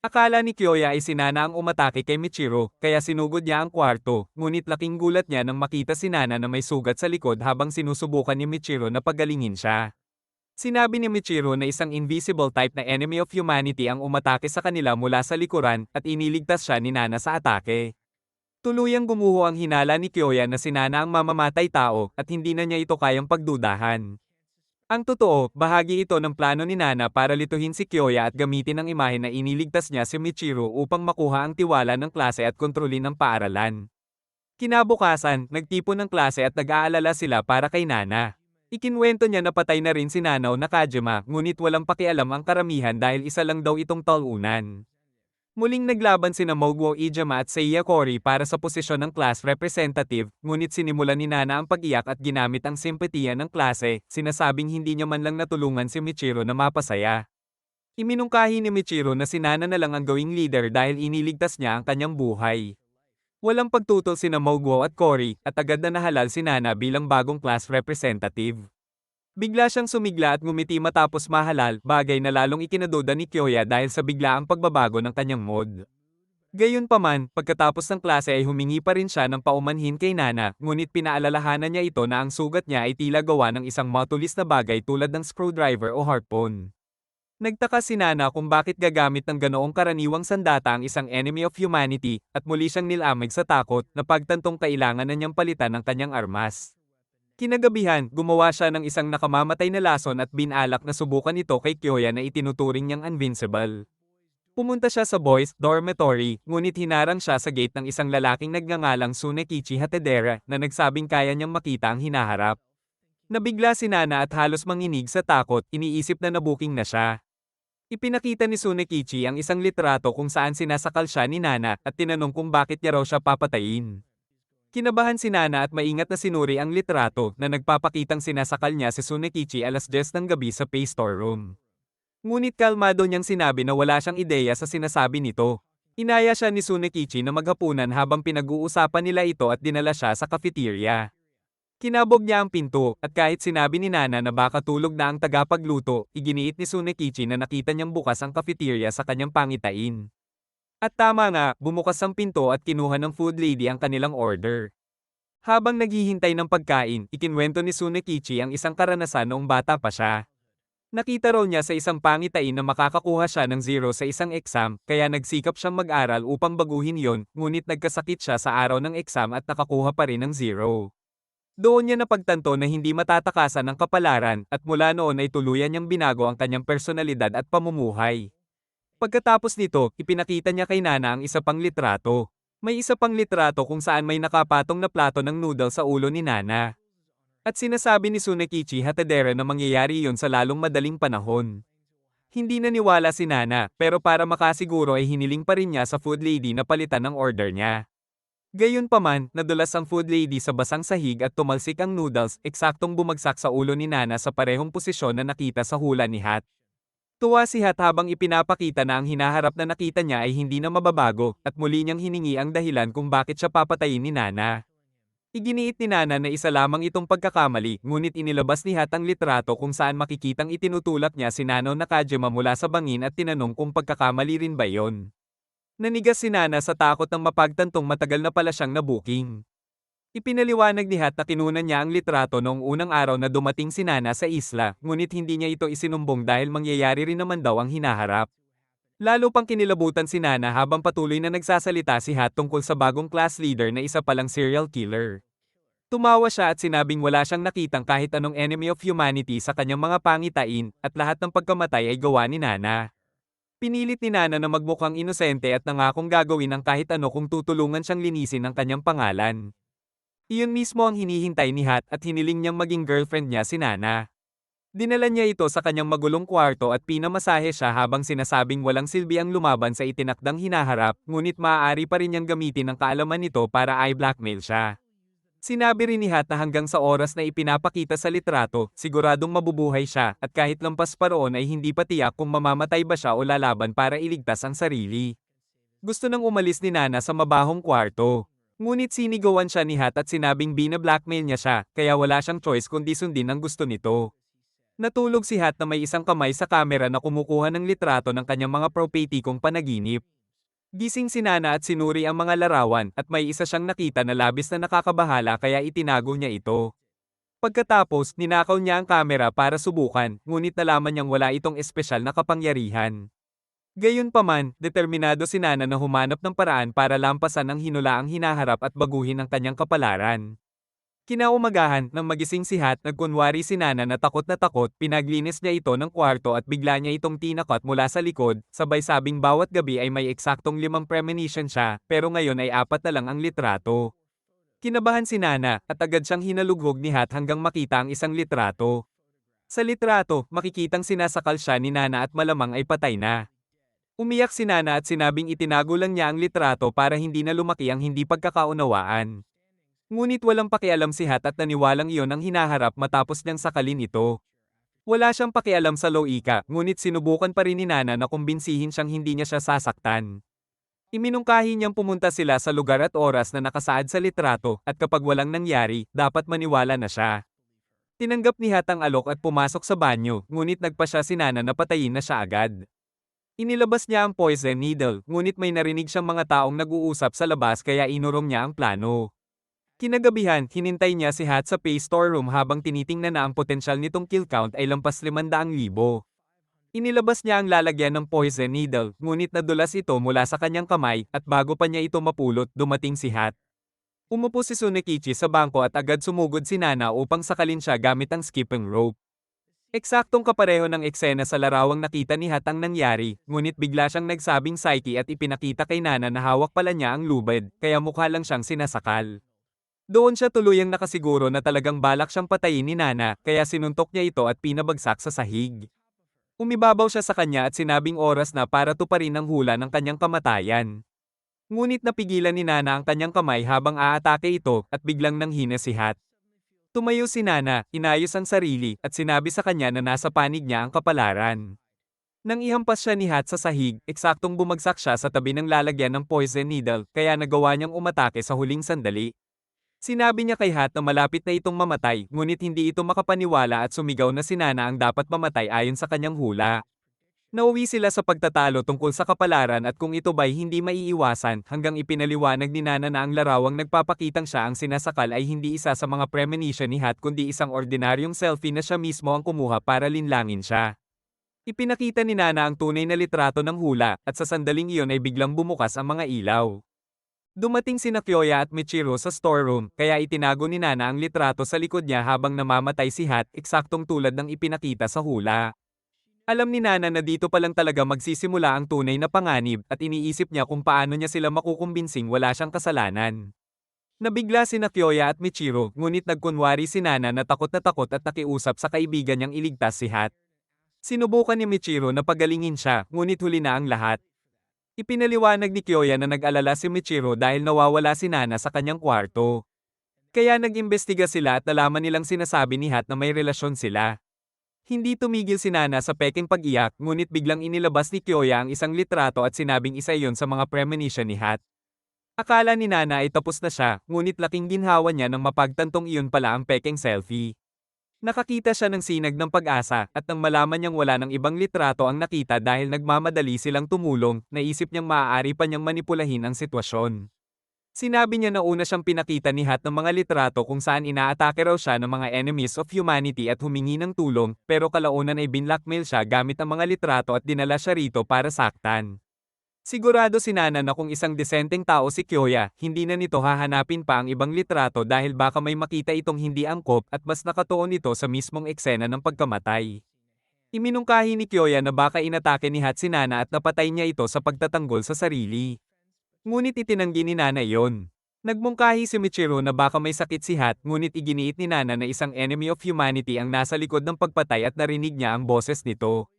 Akala ni Kyoya ay si Nana ang umatake kay Michiro, kaya sinugod niya ang kwarto, ngunit laking gulat niya nang makita si Nana na may sugat sa likod habang sinusubukan ni Michiro na pagalingin siya. Sinabi ni Michiro na isang invisible type na enemy of humanity ang umatake sa kanila mula sa likuran at iniligtas siya ni Nana sa atake. Tuluyang gumuho ang hinala ni Kyoya na si Nana ang mamamatay tao at hindi na niya ito kayang pagdudahan. Ang totoo, bahagi ito ng plano ni Nana para lituhin si Kyoya at gamitin ang imahe na iniligtas niya si Michiro upang makuha ang tiwala ng klase at kontrolin ang paaralan. Kinabukasan, nagtipon ng klase at nag-aalala sila para kay Nana. Ikinwento niya na patay na rin si Nanao Nakajima, ngunit walang pakialam ang karamihan dahil isa lang daw itong talunan. Muling naglaban sina Mogwo Ijama at Seiya Kori para sa posisyon ng class representative, ngunit sinimulan ni Nana ang pag-iyak at ginamit ang simpatiya ng klase, sinasabing hindi niya man lang natulungan si Michiro na mapasaya. Iminungkahi ni Michiro na si Nana na lang ang gawing leader dahil iniligtas niya ang kanyang buhay. Walang pagtutol sina Mogwo at Kori, at agad na nahalal si Nana bilang bagong class representative. Bigla siyang sumigla at ngumiti matapos mahalal, bagay na lalong ikinaduda ni Kyoya dahil sa biglaang pagbabago ng kanyang mood. Gayunpaman, pagkatapos ng klase ay humingi pa rin siya ng paumanhin kay Nana, ngunit pinaalalahanan niya ito na ang sugat niya ay tila gawa ng isang matulis na bagay tulad ng screwdriver o harpoon. Nagtaka si Nana kung bakit gagamit ng ganoong karaniwang sandata ang isang enemy of humanity, at muli siyang nilamig sa takot na pagtantong kailangan na niyang palitan ang kanyang armas. Kinagabihan, gumawa siya ng isang nakamamatay na lason at binalak na subukan ito kay Kyoya na itinuturing niyang invincible. Pumunta siya sa boys' dormitory, ngunit hinarang siya sa gate ng isang lalaking nagngangalang Tsunekichi Hatedera na nagsabing kaya niyang makita ang hinaharap. Nabigla si Nana at halos manginig sa takot, iniisip na nabuking na siya. Ipinakita ni Tsunekichi ang isang litrato kung saan sinasakal siya ni Nana at tinanong kung bakit niya raw siya papatayin. Kinabahan si Nana at maingat na sinuri ang litrato na nagpapakitang sinasakal niya si Tsunekichi alas 10 ng gabi sa pay storeroom. Ngunit kalmado niyang sinabi na wala siyang ideya sa sinasabi nito. Inaya siya ni Tsunekichi na maghapunan habang pinag-uusapan nila ito at dinala siya sa cafeteria. Kinabog niya ang pinto, at kahit sinabi ni Nana na baka tulog na ang tagapagluto, iginiit ni Tsunekichi na nakita niyang bukas ang cafeteria sa kanyang pangitain. At tama nga, bumukas ang pinto at kinuha ng food lady ang kanilang order. Habang naghihintay ng pagkain, ikinwento ni Tsunekichi ang isang karanasan noong bata pa siya. Nakita raw niya sa isang pangitain na makakakuha siya ng 0 sa isang exam, kaya nagsikap siyang mag-aral upang baguhin yon, ngunit nagkasakit siya sa araw ng exam at nakakuha pa rin ng 0. Doon niya napagtanto na hindi matatakasan ang kapalaran, at mula noon ay tuluyan niyang binago ang kanyang personalidad at pamumuhay. Pagkatapos nito, ipinakita niya kay Nana ang isa pang litrato. May isa pang litrato kung saan may nakapatong na plato ng noodle sa ulo ni Nana. At sinasabi ni Tsunekichi Hatedera na mangyayari yon sa lalong madaling panahon. Hindi naniwala si Nana, pero para makasiguro ay hiniling pa rin niya sa food lady na palitan ang order niya. Gayunpaman, nadulas ang food lady sa basang sahig at tumalsik ang noodles, eksaktong bumagsak sa ulo ni Nana sa parehong posisyon na nakita sa hula ni Hat. Tuwa si Hat habang ipinapakita na ang hinaharap na nakita niya ay hindi na mababago, at muli niyang hiningi ang dahilan kung bakit siya papatayin ni Nana. Iginiit ni Nana na isa lamang itong pagkakamali, ngunit inilabas ni Hat ang litrato kung saan makikitang itinutulak niya si Nanao Nakajima mula sa bangin at tinanong kung pagkakamali rin ba yon. Nanigas si Nana sa takot ng mapagtantong matagal na pala siyang nabuking. Ipinaliwanag ni Hat na kinunan niya ang litrato noong unang araw na dumating si Nana sa isla, ngunit hindi niya ito isinumbong dahil mangyayari rin naman daw ang hinaharap. Lalo pang kinilabutan si Nana habang patuloy na nagsasalita si Hat tungkol sa bagong class leader na isa palang serial killer. Tumawa siya at sinabing wala siyang nakitang kahit anong enemy of humanity sa kanyang mga pangitain, at lahat ng pagkamatay ay gawa ni Nana. Pinilit ni Nana na magmukhang inosente at nangakong gagawin ang kahit ano kung tutulungan siyang linisin ang kanyang pangalan. Iyon mismo ang hinihintay ni Hat at hiniling niyang maging girlfriend niya si Nana. Dinala niya ito sa kanyang magulong kwarto at pinamasahe siya habang sinasabing walang silbi ang lumaban sa itinakdang hinaharap, ngunit maaari pa rin niyang gamitin ang kaalaman nito para i-blackmail siya. Sinabi rin ni Hat na hanggang sa oras na ipinapakita sa litrato, siguradong mabubuhay siya, at kahit lampas pa roon ay hindi pa tiyak kung mamamatay ba siya o lalaban para iligtas ang sarili. Gusto nang umalis ni Nana sa mabahong kwarto. Ngunit sinigawan siya ni Hat at sinabing bina-blackmail niya siya, kaya wala siyang choice kundi sundin ang gusto nito. Natulog si Hat na may isang kamay sa kamera na kumukuha ng litrato ng kanyang mga propetikong panaginip. Gising si Nana at sinuri ang mga larawan at may isa siyang nakita na labis na nakakabahala kaya itinago niya ito. Pagkatapos, ninakaw niya ang kamera para subukan, ngunit nalaman niyang wala itong espesyal na kapangyarihan. Gayunpaman, determinado si Nana na humanap ng paraan para lampasan ang hinulaang hinaharap at baguhin ang kanyang kapalaran. Kinaumagahan, nang magising si Hat, nagkunwari si Nana na takot, pinaglinis niya ito ng kwarto at bigla niya itong tinakot mula sa likod, sabay sabing bawat gabi ay may eksaktong 5 premonition siya, pero ngayon ay 4 na lang ang litrato. Kinabahan si Nana, at agad siyang hinalughog ni Hat hanggang makita ang isang litrato. Sa litrato, makikitang sinasakal siya ni Nana at malamang ay patay na. Umiyak si Nana at sinabing itinago lang niya ang litrato para hindi na lumaki ang hindi pagkakaunawaan. Ngunit walang pakialam si Hat at naniwalang iyon ang hinaharap matapos niyang sakalin ito. Wala siyang pakialam sa loika, ngunit sinubukan pa rin ni Nana na kumbinsihin siyang hindi niya siya sasaktan. Iminungkahi niyang pumunta sila sa lugar at oras na nakasaad sa litrato, at kapag walang nangyari, dapat maniwala na siya. Tinanggap ni Hat ang alok at pumasok sa banyo, ngunit nagpa siya si Nana na patayin na siya agad. Inilabas niya ang poison needle, ngunit may narinig siyang mga taong nag-uusap sa labas kaya inurong niya ang plano. Kinagabihan, hinintay niya si Hat sa pay storeroom habang tinitingnan na ang potensyal nitong kill count ay lampas 500,000. Inilabas niya ang lalagyan ng poison needle, ngunit nadulas ito mula sa kanyang kamay, at bago pa niya ito mapulot, dumating si Hat. Umupo si Tsunekichi sa bangko at agad sumugod si Nana upang sakalin siya gamit ang skipping rope. Eksaktong kapareho ng eksena sa larawang nakita ni Hat ang nangyari, ngunit bigla siyang nagsabing psyche at ipinakita kay Nana na hawak pala niya ang lubid, kaya mukha lang siyang sinasakal. Doon siya tuluyang nakasiguro na talagang balak siyang patayin ni Nana, kaya sinuntok niya ito at pinabagsak sa sahig. Umibabaw siya sa kanya at sinabing oras na para tuparin ang hula ng kanyang kamatayan. Ngunit napigilan ni Nana ang kanyang kamay habang aatake ito, at biglang nanghina si Hat. Tumayo si Nana, inayos ang sarili, at sinabi sa kanya na nasa panig niya ang kapalaran. Nang ihampas siya ni Hat sa sahig, eksaktong bumagsak siya sa tabi ng lalagyan ng poison needle, kaya nagawa niyang umatake sa huling sandali. Sinabi niya kay Hat na malapit na itong mamatay, ngunit hindi ito makapaniwala at sumigaw na si Nana ang dapat mamatay ayon sa kanyang hula. Nauwi sila sa pagtatalo tungkol sa kapalaran at kung ito ba'y hindi maiiwasan, hanggang ipinaliwanag ni Nana na ang larawang nagpapakitang siya ang sinasakal ay hindi isa sa mga premonition ni Hat kundi isang ordinaryong selfie na siya mismo ang kumuha para linlangin siya. Ipinakita ni Nana ang tunay na litrato ng hula, at sa sandaling iyon ay biglang bumukas ang mga ilaw. Dumating sina Kyoya at Michiro sa storeroom, kaya itinago ni Nana ang litrato sa likod niya habang namamatay si Hat, eksaktong tulad ng ipinakita sa hula. Alam ni Nana na dito pa lang talaga magsisimula ang tunay na panganib, at iniisip niya kung paano niya sila makukumbinsing wala siyang kasalanan. Nabigla sina Kyoya at Michiro, ngunit nagkunwari si Nana na takot at nakiusap sa kaibigan niyang iligtas si Hat. Sinubukan ni Michiro na pagalingin siya, ngunit huli na ang lahat. Ipinaliwanag ni Kyoya na nag-alala si Michiro dahil nawawala si Nana sa kanyang kwarto. Kaya nag-imbestiga sila at nalaman nilang sinasabi ni Hat na may relasyon sila. Hindi tumigil si Nana sa peking pag-iyak, ngunit biglang inilabas ni Kyoya ang isang litrato at sinabing isa iyon sa mga premonition ni Hat. Akala ni Nana ay tapos na siya, ngunit laking ginhawa niya nang mapagtantong iyon pala ang peking selfie. Nakakita siya ng sinag ng pag-asa, at nang malaman niyang wala ng ibang litrato ang nakita dahil nagmamadali silang tumulong, naisip niyang maaari pa niyang manipulahin ang sitwasyon. Sinabi niya na una siyang pinakita ni Hat ng mga litrato kung saan inaatake raw siya ng mga enemies of humanity at humingi ng tulong, pero kalaunan ay binlockmail siya gamit ang mga litrato at dinala siya rito para saktan. Sigurado si Nana na kung isang desenteng tao si Kyoya, hindi na nito hahanapin pa ang ibang litrato dahil baka may makita itong hindi angkop at mas nakatuon ito sa mismong eksena ng pagkamatay. Iminungkahi ni Kyoya na baka inatake ni Hat si Nana at napatay niya ito sa pagtatanggol sa sarili. Ngunit itinanggi ni Nana iyon. Nagmungkahi si Michiro na baka may sakit si Hat, ngunit iginiit ni Nana na isang enemy of humanity ang nasa likod ng pagpatay at narinig niya ang boses nito.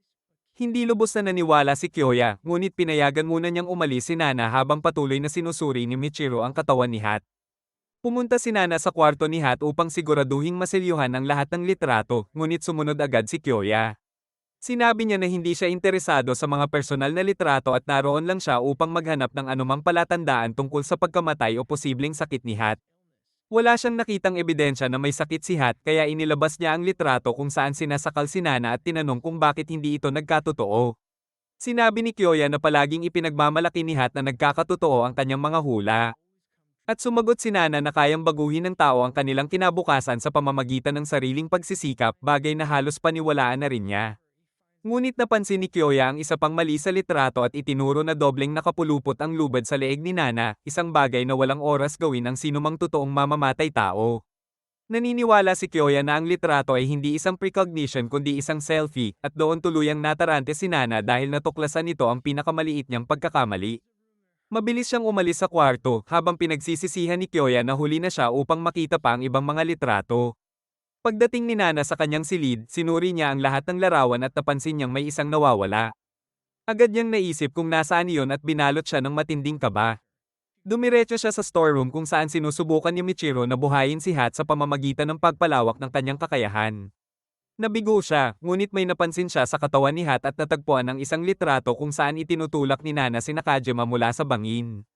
Hindi lubos na naniwala si Kyoya, ngunit pinayagan muna niyang umalis si Nana habang patuloy na sinusuri ni Michiro ang katawan ni Hat. Pumunta si Nana sa kwarto ni Hat upang siguraduhing masilyuhan ang lahat ng litrato, ngunit sumunod agad si Kyoya. Sinabi niya na hindi siya interesado sa mga personal na litrato at naroon lang siya upang maghanap ng anumang palatandaan tungkol sa pagkamatay o posibleng sakit ni Hat. Wala siyang nakitang ebidensya na may sakit si Hat kaya inilabas niya ang litrato kung saan sinasakal si Nana at tinanong kung bakit hindi ito nagkatotoo. Sinabi ni Kyoya na palaging ipinagmamalaki ni Hat na nagkakatotoo ang kanyang mga hula. At sumagot si Nana na kayang baguhin ng tao ang kanilang kinabukasan sa pamamagitan ng sariling pagsisikap, bagay na halos paniwalaan na rin niya. Ngunit napansin ni Kyoya ang isa pang mali sa litrato at itinuro na dobleng nakapulupot ang lubad sa leeg ni Nana, isang bagay na walang oras gawin ang sinumang totoong mamamatay tao. Naniniwala si Kyoya na ang litrato ay hindi isang precognition kundi isang selfie, at doon tuluyang natarante si Nana dahil natuklasan nito ang pinakamaliit niyang pagkakamali. Mabilis siyang umalis sa kwarto habang pinagsisisihan ni Kyoya na huli na siya upang makita pa ang ibang mga litrato. Pagdating ni Nana sa kanyang silid, sinuri niya ang lahat ng larawan at napansin niyang may isang nawawala. Agad niyang naisip kung nasaan iyon at binalot siya ng matinding kaba. Dumiretso siya sa storeroom kung saan sinusubukan ni Michiro na buhayin si Hat sa pamamagitan ng pagpalawak ng kanyang kakayahan. Nabigo siya, ngunit may napansin siya sa katawan ni Hat at natagpuan ang isang litrato kung saan itinutulak ni Nana si Nakajima mula sa bangin.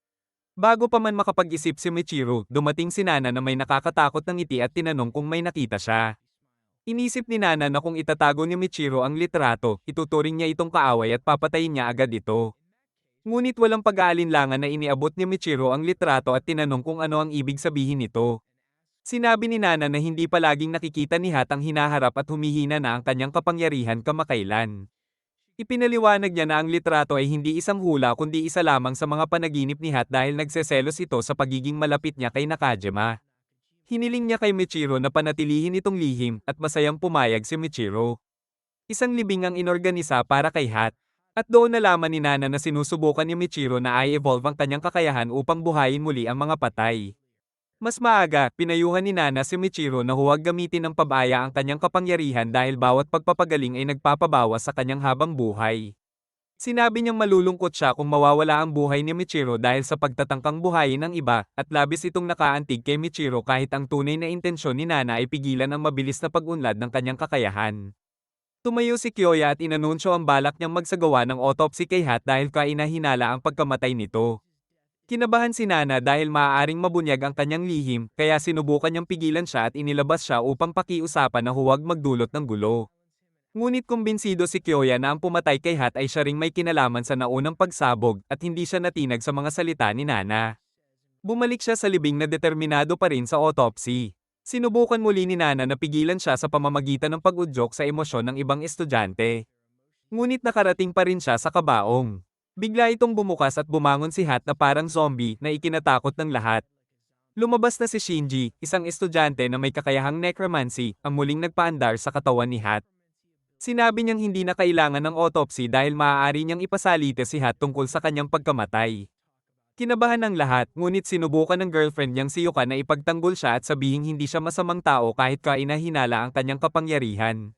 Bago pa man makapag-isip si Michiro, dumating si Nana na may nakakatakot na ngiti at tinanong kung may nakita siya. Inisip ni Nana na kung itatago ni Michiro ang litrato, ituturing niya itong kaaway at papatayin niya agad ito. Ngunit walang pag-aalinlangan na iniabot ni Michiro ang litrato at tinanong kung ano ang ibig sabihin nito. Sinabi ni Nana na hindi palaging nakikita ni Hat ang hinaharap at humihina na ang kanyang kapangyarihan kamakailan. Ipinaliwanag niya na ang litrato ay hindi isang hula kundi isa lamang sa mga panaginip ni Hat dahil nagseselos ito sa pagiging malapit niya kay Nakajima. Hiniling niya kay Michiro na panatilihin itong lihim at masayang pumayag si Michiro. Isang libing ang inorganisa para kay Hat. At doon nalaman ni Nana na sinusubukan ni Michiro na i-evolve ang kanyang kakayahan upang buhayin muli ang mga patay. Mas maaga, pinayuhan ni Nana si Michiro na huwag gamitin ng pabaya ang kanyang kapangyarihan dahil bawat pagpapagaling ay nagpapabawas sa kanyang habang buhay. Sinabi niyang malulungkot siya kung mawawala ang buhay ni Michiro dahil sa pagtatangkang buhayin ng iba, at labis itong nakaantig kay Michiro kahit ang tunay na intensyon ni Nana ay pigilan ang mabilis na pag-unlad ng kanyang kakayahan. Tumayo si Kyoya at inanunsyo ang balak niyang magsagawa ng autopsy kay Hat dahil kainahinala ang pagkamatay nito. Kinabahan si Nana dahil maaaring mabunyag ang kanyang lihim, kaya sinubukan niyang pigilan siya at inilabas siya upang pakiusapan na huwag magdulot ng gulo. Ngunit kumbinsido si Kyoya na ang pumatay kay Hat ay siya ring may kinalaman sa naunang pagsabog at hindi siya natinag sa mga salita ni Nana. Bumalik siya sa libing na determinado pa rin sa autopsy. Sinubukan muli ni Nana na pigilan siya sa pamamagitan ng pag-udyok sa emosyon ng ibang estudyante. Ngunit nakarating pa rin siya sa kabaong. Bigla itong bumukas at bumangon si Hat na parang zombie na ikinatakot ng lahat. Lumabas na si Shinji, isang estudyante na may kakayahang necromancy, ang muling nagpaandar sa katawan ni Hat. Sinabi niyang hindi na kailangan ng autopsy dahil maaari niyang ipasalite si Hat tungkol sa kanyang pagkamatay. Kinabahan ng lahat, ngunit sinubukan ng girlfriend niyang si Yuka na ipagtanggol siya at sabihing hindi siya masamang tao kahit kainahinala ang kanyang kapangyarihan.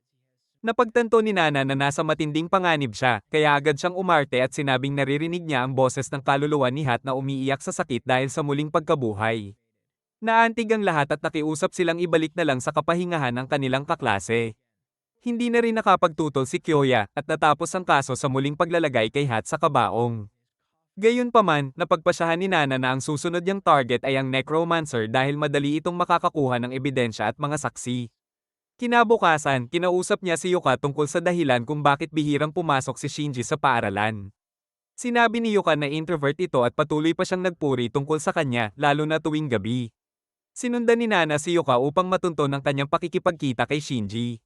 Napagtanto ni Nana na nasa matinding panganib siya, kaya agad siyang umarte at sinabing naririnig niya ang boses ng kaluluwa ni Hat na umiiyak sa sakit dahil sa muling pagkabuhay. Naantig ang lahat at nakiusap silang ibalik na lang sa kapahingahan ang kanilang kaklase. Hindi na rin nakapagtutol si Kyoya at natapos ang kaso sa muling paglalagay kay Hat sa kabaong. Gayunpaman, napagpasyahan ni Nana na ang susunod niyang target ay ang necromancer dahil madali itong makakakuha ng ebidensya at mga saksi. Kinabukasan, kinausap niya si Yuka tungkol sa dahilan kung bakit bihirang pumasok si Shinji sa paaralan. Sinabi ni Yuka na introvert ito at patuloy pa siyang nagpuri tungkol sa kanya, lalo na tuwing gabi. Sinundan ni Nana si Yuka upang matunton ang kanyang pakikipagkita kay Shinji.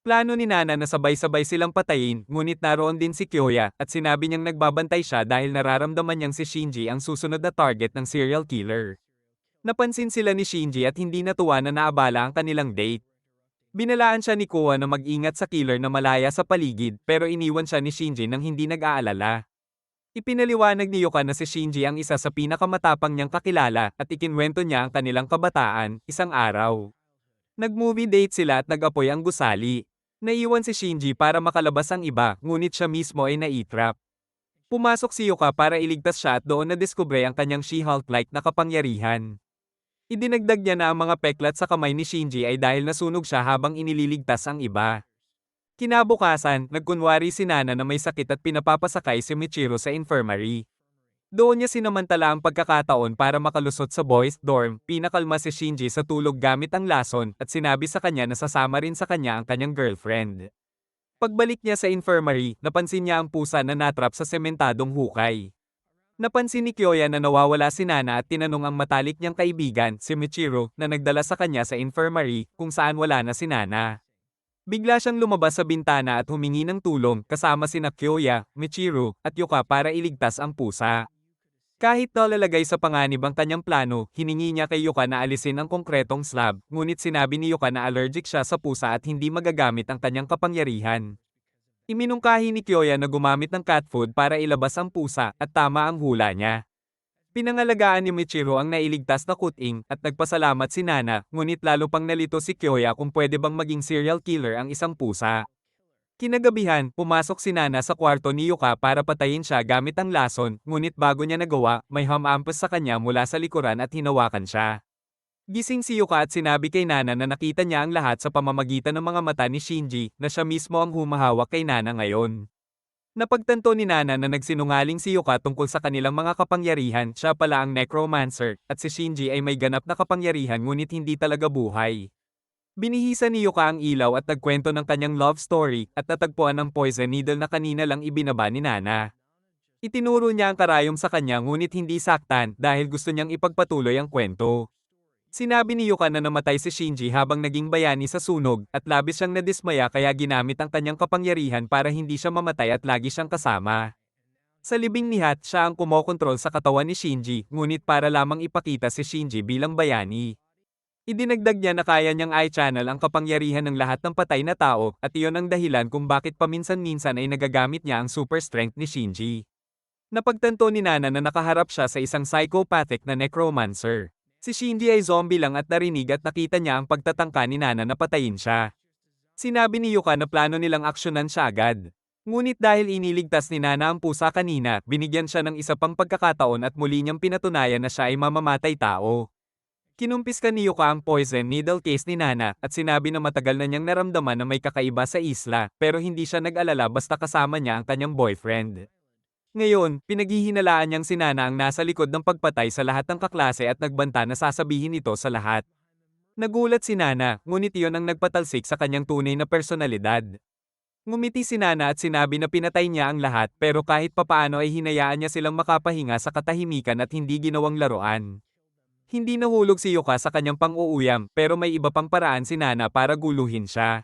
Plano ni Nana na sabay-sabay silang patayin, ngunit naroon din si Kyoya at sinabi niyang nagbabantay siya dahil nararamdaman niyang si Shinji ang susunod na target ng serial killer. Napansin sila ni Shinji at hindi natuwa na naabala ang kanilang date. Binalaan siya ni Koa na mag-ingat sa killer na malaya sa paligid pero iniwan siya ni Shinji nang hindi nag-aalala. Ipinaliwanag ni Yuka na si Shinji ang isa sa pinakamatapang niyang kakilala at ikinwento niya ang kanilang kabataan, isang araw. Nag-movie date sila at nag-apoy ang gusali. Naiwan si Shinji para makalabas ang iba, ngunit siya mismo ay naitrap. Pumasok si Yuka para iligtas siya at doon nadiskubre ang kanyang She-Hulk-like na kapangyarihan. Idinagdag niya na ang mga peklat sa kamay ni Shinji ay dahil nasunog siya habang inililigtas ang iba. Kinabukasan, nagkunwari si Nana na may sakit at pinapapasakay si Michiro sa infirmary. Doon niya sinamantala ang pagkakataon para makalusot sa boys' dorm, pinakalma si Shinji sa tulog gamit ang lason at sinabi sa kanya na sasama rin sa kanya ang kanyang girlfriend. Pagbalik niya sa infirmary, napansin niya ang pusa na natrap sa sementadong hukay. Napansin ni Kyoya na nawawala si Nana at tinanong ang matalik niyang kaibigan, si Michiro, na nagdala sa kanya sa infirmary, kung saan wala na si Nana. Bigla siyang lumabas sa bintana at humingi ng tulong, kasama sina Kyoya, Michiro, at Yuka para iligtas ang pusa. Kahit nalalagay sa panganib ang kanyang plano, hiningi niya kay Yuka na alisin ang konkretong slab, ngunit sinabi ni Yuka na allergic siya sa pusa at hindi magagamit ang kanyang kapangyarihan. Iminungkahi ni Kyoya na gumamit ng cat food para ilabas ang pusa, at tama ang hula niya. Pinangalagaan ni Michiro ang nailigtas na kuting, at nagpasalamat si Nana, ngunit lalo pang nalito si Kyoya kung pwede bang maging serial killer ang isang pusa. Kinagabihan, pumasok si Nana sa kwarto ni Yuka para patayin siya gamit ang lason, ngunit bago niya nagawa, may hamampas sa kanya mula sa likuran at hinawakan siya. Gising si Yuka at sinabi kay Nana na nakita niya ang lahat sa pamamagitan ng mga mata ni Shinji, na siya mismo ang humahawak kay Nana ngayon. Napagtanto ni Nana na nagsinungaling si Yuka tungkol sa kanilang mga kapangyarihan, siya pala ang necromancer, at si Shinji ay may ganap na kapangyarihan ngunit hindi talaga buhay. Binihisa ni Yuka ang ilaw at nagkwento ng kanyang love story, at natagpuan ang poison needle na kanina lang ibinaba ni Nana. Itinuro niya ang karayom sa kanya ngunit hindi saktan dahil gusto niyang ipagpatuloy ang kwento. Sinabi ni Yuka na namatay si Shinji habang naging bayani sa sunog, at labis siyang nadismaya kaya ginamit ang kanyang kapangyarihan para hindi siya mamatay at lagi siyang kasama. Sa libing nihat, siya ang kumokontrol sa katawan ni Shinji, ngunit para lamang ipakita si Shinji bilang bayani. Idinagdag niya na kaya niyang i-channel ang kapangyarihan ng lahat ng patay na tao, at iyon ang dahilan kung bakit paminsan-minsan ay nagagamit niya ang super strength ni Shinji. Napagtanto ni Nana na nakaharap siya sa isang psychopathic na necromancer. Si Shinji ay zombie lang at narinig at nakita niya ang pagtatangka ni Nana na patayin siya. Sinabi ni Yuka na plano nilang aksyonan siya agad. Ngunit dahil iniligtas ni Nana ang pusa kanina, binigyan siya ng isa pang pagkakataon at muli niyang pinatunayan na siya ay mamamatay tao. Kinumpiska ni Yuka ang poison needle case ni Nana at sinabi na matagal na niyang naramdaman na may kakaiba sa isla, pero hindi siya nag-alala basta kasama niya ang kanyang boyfriend. Ngayon, pinaghihinalaan niyang si Nana ang nasa likod ng pagpatay sa lahat ng kaklase at nagbanta na sasabihin ito sa lahat. Nagulat si Nana, ngunit iyon ang nagpatalsik sa kanyang tunay na personalidad. Ngumiti si Nana at sinabi na pinatay niya ang lahat pero kahit papaano ay hinayaan niya silang makapahinga sa katahimikan at hindi ginawang laruan. Hindi nahulog si Yuka sa kanyang pang-uuyam pero may iba pang paraan si Nana para guluhin siya.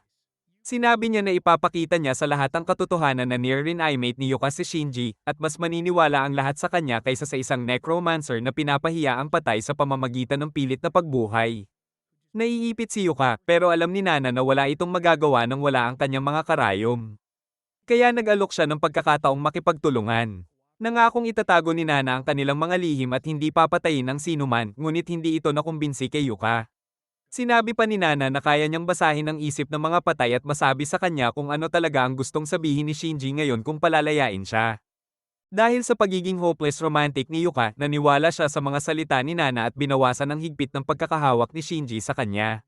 Sinabi niya na ipapakita niya sa lahat ang katotohanan na near-inanimate ni Yuka si Shinji, at mas maniniwala ang lahat sa kanya kaysa sa isang necromancer na pinapahiya ang patay sa pamamagitan ng pilit na pagbuhay. Naiipit si Yuka, pero alam ni Nana na wala itong magagawa nang wala ang kanyang mga karayom. Kaya nag-alok siya ng pagkakataong makipagtulungan. Nangakong itatago ni Nana ang kanilang mga lihim at hindi papatayin ang sinuman, ngunit hindi ito nakumbinsi kay Yuka. Sinabi pa ni Nana na kaya niyang basahin ang isip ng mga patay at masabi sa kanya kung ano talaga ang gustong sabihin ni Shinji ngayon kung palalayain siya. Dahil sa pagiging hopeless romantic ni Yuka, naniwala siya sa mga salita ni Nana at binawasan ang higpit ng pagkakahawak ni Shinji sa kanya.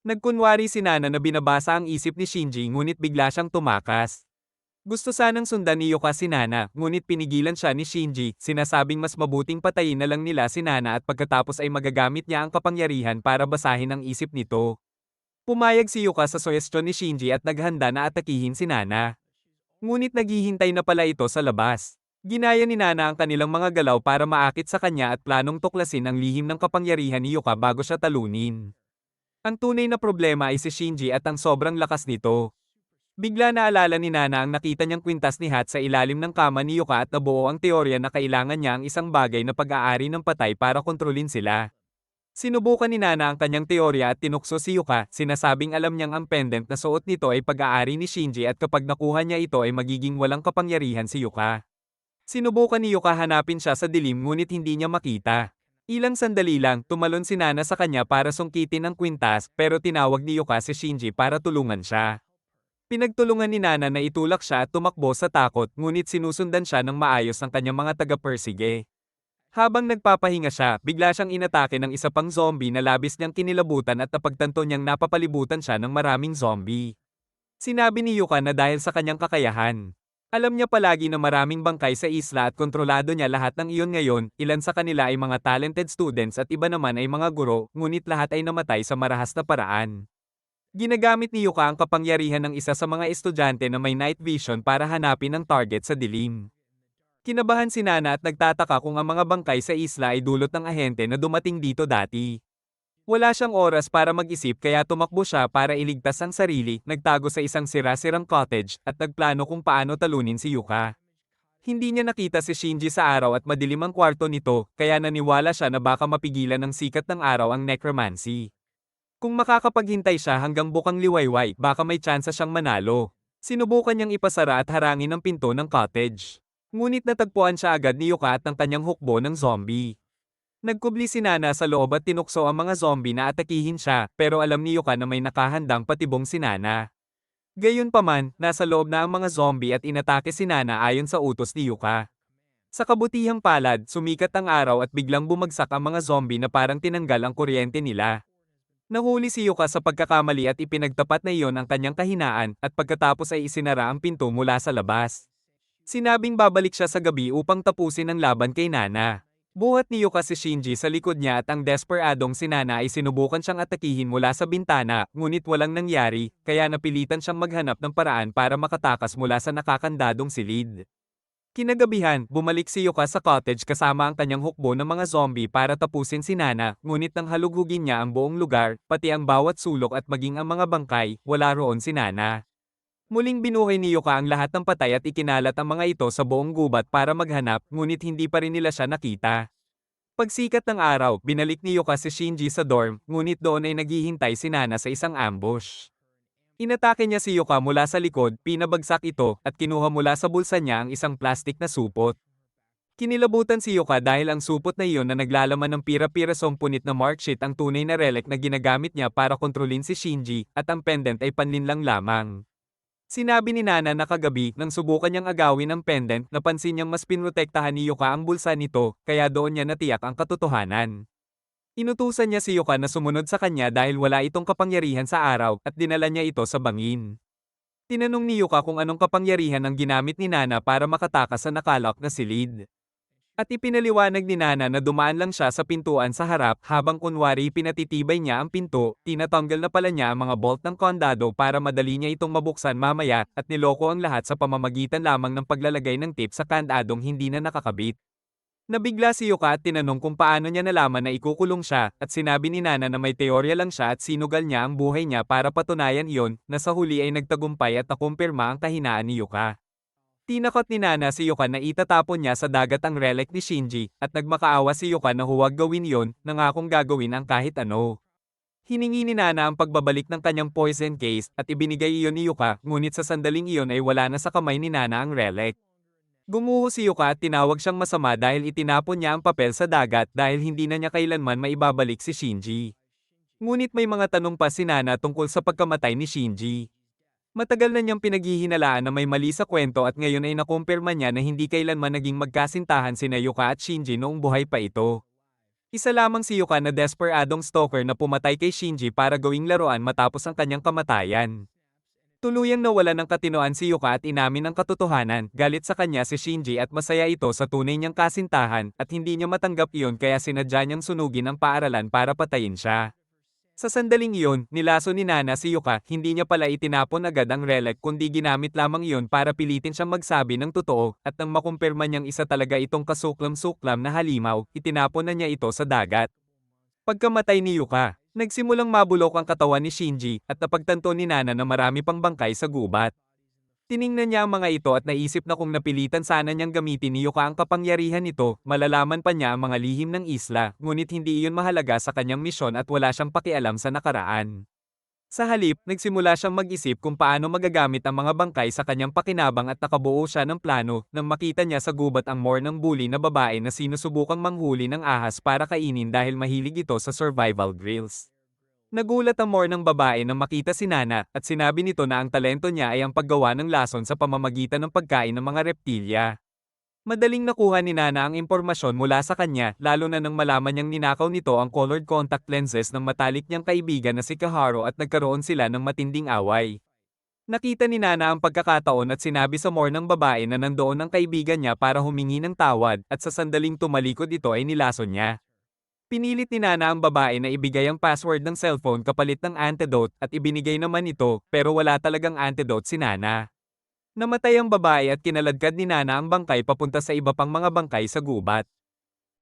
Nagkunwari si Nana na binabasa ang isip ni Shinji ngunit bigla siyang tumakas. Gusto sanang sundan ni Yuka si Nana, ngunit pinigilan siya ni Shinji, sinasabing mas mabuting patayin na lang nila si Nana at pagkatapos ay magagamit niya ang kapangyarihan para basahin ang isip nito. Pumayag si Yuka sa suhestyon ni Shinji at naghanda na atakihin si Nana. Ngunit naghihintay na pala ito sa labas. Ginaya ni Nana ang kanilang mga galaw para maakit sa kanya at planong tuklasin ang lihim ng kapangyarihan ni Yuka bago siya talunin. Ang tunay na problema ay si Shinji at ang sobrang lakas nito. Bigla naalala ni Nana ang nakita niyang kwintas ni Hat sa ilalim ng kama ni Yuka at nabuo ang teorya na kailangan niya ang isang bagay na pag-aari ng patay para kontrolin sila. Sinubukan ni Nana ang kanyang teorya at tinukso si Yuka, sinasabing alam niyang ang pendant na suot nito ay pag-aari ni Shinji at kapag nakuha niya ito ay magiging walang kapangyarihan si Yuka. Sinubukan ni Yuka hanapin siya sa dilim ngunit hindi niya makita. Ilang sandali lang, tumalon si Nana sa kanya para sungkitin ang kwintas pero tinawag ni Yuka si Shinji para tulungan siya. Pinagtulungan ni Nana na itulak siya at tumakbo sa takot ngunit sinusundan siya ng maayos ng kanyang mga taga-persige. Habang nagpapahinga siya, bigla siyang inatake ng isa pang zombie na labis niyang kinilabutan at napagtanto niyang napapalibutan siya ng maraming zombie. Sinabi ni Yuka na dahil sa kanyang kakayahan. Alam niya palagi na maraming bangkay sa isla at kontrolado niya lahat ng iyon ngayon, ilan sa kanila ay mga talented students at iba naman ay mga guro, ngunit lahat ay namatay sa marahas na paraan. Ginagamit ni Yuka ang kapangyarihan ng isa sa mga estudyante na may night vision para hanapin ang target sa dilim. Kinabahan si Nana at nagtataka kung ang mga bangkay sa isla ay dulot ng ahente na dumating dito dati. Wala siyang oras para mag-isip kaya tumakbo siya para iligtas ang sarili, nagtago sa isang sira-sirang cottage, at nagplano kung paano talunin si Yuka. Hindi niya nakita si Shinji sa araw at madilim ang kwarto nito, kaya naniwala siya na baka mapigilan ng sikat ng araw ang necromancy. Kung makakapaghintay siya hanggang bukang liwayway, baka may tsansa siyang manalo. Sinubukan niyang ipasara at harangin ang pinto ng cottage. Ngunit natagpuan siya agad ni Yuka at ng kanyang hukbo ng zombie. Nagkubli si Nana sa loob at tinukso ang mga zombie na atakihin siya, pero alam ni Yuka na may nakahandang patibong si Nana. Gayunpaman, nasa loob na ang mga zombie at inatake si Nana ayon sa utos ni Yuka. Sa kabutihang palad, sumikat ang araw at biglang bumagsak ang mga zombie na parang tinanggal ang kuryente nila. Nahuli si Yuka sa pagkakamali at ipinagtapat na iyon ang kanyang kahinaan, at pagkatapos ay isinara ang pinto mula sa labas. Sinabing babalik siya sa gabi upang tapusin ang laban kay Nana. Buhat ni Yuka si Shinji sa likod niya at ang desperadong si Nana ay sinubukan siyang atakihin mula sa bintana, ngunit walang nangyari, kaya napilitan siyang maghanap ng paraan para makatakas mula sa nakakandadong silid. Kinagabihan, bumalik si Yuka sa cottage kasama ang kanyang hukbo ng mga zombie para tapusin si Nana, ngunit nang halughugin niya ang buong lugar, pati ang bawat sulok at maging ang mga bangkay, wala roon si Nana. Muling binuhay ni Yuka ang lahat ng patay at ikinalat ang mga ito sa buong gubat para maghanap, ngunit hindi pa rin nila siya nakita. Pagsikat ng araw, binalik ni Yuka si Shinji sa dorm, ngunit doon ay naghihintay si Nana sa isang ambush. Inatake niya si Yuka mula sa likod, pinabagsak ito, at kinuha mula sa bulsa niya ang isang plastik na supot. Kinilabutan si Yuka dahil ang supot na iyon na naglalaman ng pira-pirasong punit na marksheet ang tunay na relic na ginagamit niya para kontrolin si Shinji, at ang pendant ay panlinlang lamang. Sinabi ni Nana na kagabi nang subukan niyang agawin ang pendant, napansin niyang mas pinrotektahan ni Yuka ang bulsa nito, kaya doon niya natiyak ang katotohanan. Inutusan niya si Yuka na sumunod sa kanya dahil wala itong kapangyarihan sa araw, at dinala niya ito sa bangin. Tinanong ni Yuka kung anong kapangyarihan ang ginamit ni Nana para makatakas sa nakalak na silid. At ipinaliwanag ni Nana na dumaan lang siya sa pintuan sa harap habang kunwari pinatitibay niya ang pinto, tinatanggal na pala niya ang mga bolt ng kondado para madali niya itong mabuksan mamaya, at niloko ang lahat sa pamamagitan lamang ng paglalagay ng tip sa kandadong hindi na nakakabit. Nabigla si Yuka at tinanong kung paano niya nalaman na ikukulong siya, at sinabi ni Nana na may teorya lang siya at sinugal niya ang buhay niya para patunayan iyon, na sa huli ay nagtagumpay at nakumpirma ang kahinaan ni Yuka. Tinakot ni Nana si Yuka na itatapon niya sa dagat ang relic ni Shinji, at nagmakaawa si Yuka na huwag gawin yon, nangakong gagawin ang kahit ano. Hiningi ni Nana ang pagbabalik ng kanyang poison case, at ibinigay iyon ni Yuka, ngunit sa sandaling iyon ay wala na sa kamay ni Nana ang relic. Gumuho si Yuka at tinawag siyang masama dahil itinapon niya ang papel sa dagat dahil hindi na niya kailanman maibabalik si Shinji. Ngunit may mga tanong pa si Nana tungkol sa pagkamatay ni Shinji. Matagal na niyang pinaghihinalaan na may mali sa kwento at ngayon ay nakumpirma niya na hindi kailanman naging magkasintahan sina Yuka at Shinji noong buhay pa ito. Isa lamang si Yuka na desperadong stalker na pumatay kay Shinji para gawing laruan matapos ang kanyang kamatayan. Tuluyang nawala ng katinoan si Yuka at inamin ang katotohanan, galit sa kanya si Shinji at masaya ito sa tunay niyang kasintahan, at hindi niya matanggap iyon kaya sinadya niyang sunugin ang paaralan para patayin siya. Sa sandaling iyon, nilaso ni Nana si Yuka, hindi niya pala itinapon agad ang relic kundi ginamit lamang iyon para pilitin siyang magsabi ng totoo, at nang makumpirma niyang isa talaga itong kasuklam-suklam na halimaw, itinapon na niya ito sa dagat. Pagkamatay ni Yuka, nagsimulang mabulok ang katawan ni Shinji, at napagtanto ni Nana na marami pang bangkay sa gubat. Tiningnan niya ang mga ito at naisip na kung napilitan sana niyang gamitin ni Yuka ang kapangyarihan nito, malalaman pa niya ang mga lihim ng isla, ngunit hindi iyon mahalaga sa kanyang misyon at wala siyang pakialam sa nakaraan. Sa halip, nagsimula siyang mag-isip kung paano magagamit ang mga bangkay sa kanyang pakinabang at nakabuo siya ng plano nang makita niya sa gubat ang mornang bully na babae na sinusubukang manghuli ng ahas para kainin dahil mahilig ito sa survival drills. Nagulat ang mornang babae nang makita si Nana, at sinabi nito na ang talento niya ay ang paggawa ng lason sa pamamagitan ng pagkain ng mga reptilya. Madaling nakuha ni Nana ang impormasyon mula sa kanya, lalo na nang malaman niyang ninakaw nito ang colored contact lenses ng matalik niyang kaibigan na si Kaharu at nagkaroon sila ng matinding away. Nakita ni Nana ang pagkakataon at sinabi sa Moore ng babae na nandoon ang kaibigan niya para humingi ng tawad at sa sandaling tumalikod ito ay nilason niya. Pinilit ni Nana ang babae na ibigay ang password ng cellphone kapalit ng antidote at ibinigay naman ito pero wala talagang antidote si Nana. Namatay ang babae at kinaladkad ni Nana ang bangkay papunta sa iba pang mga bangkay sa gubat.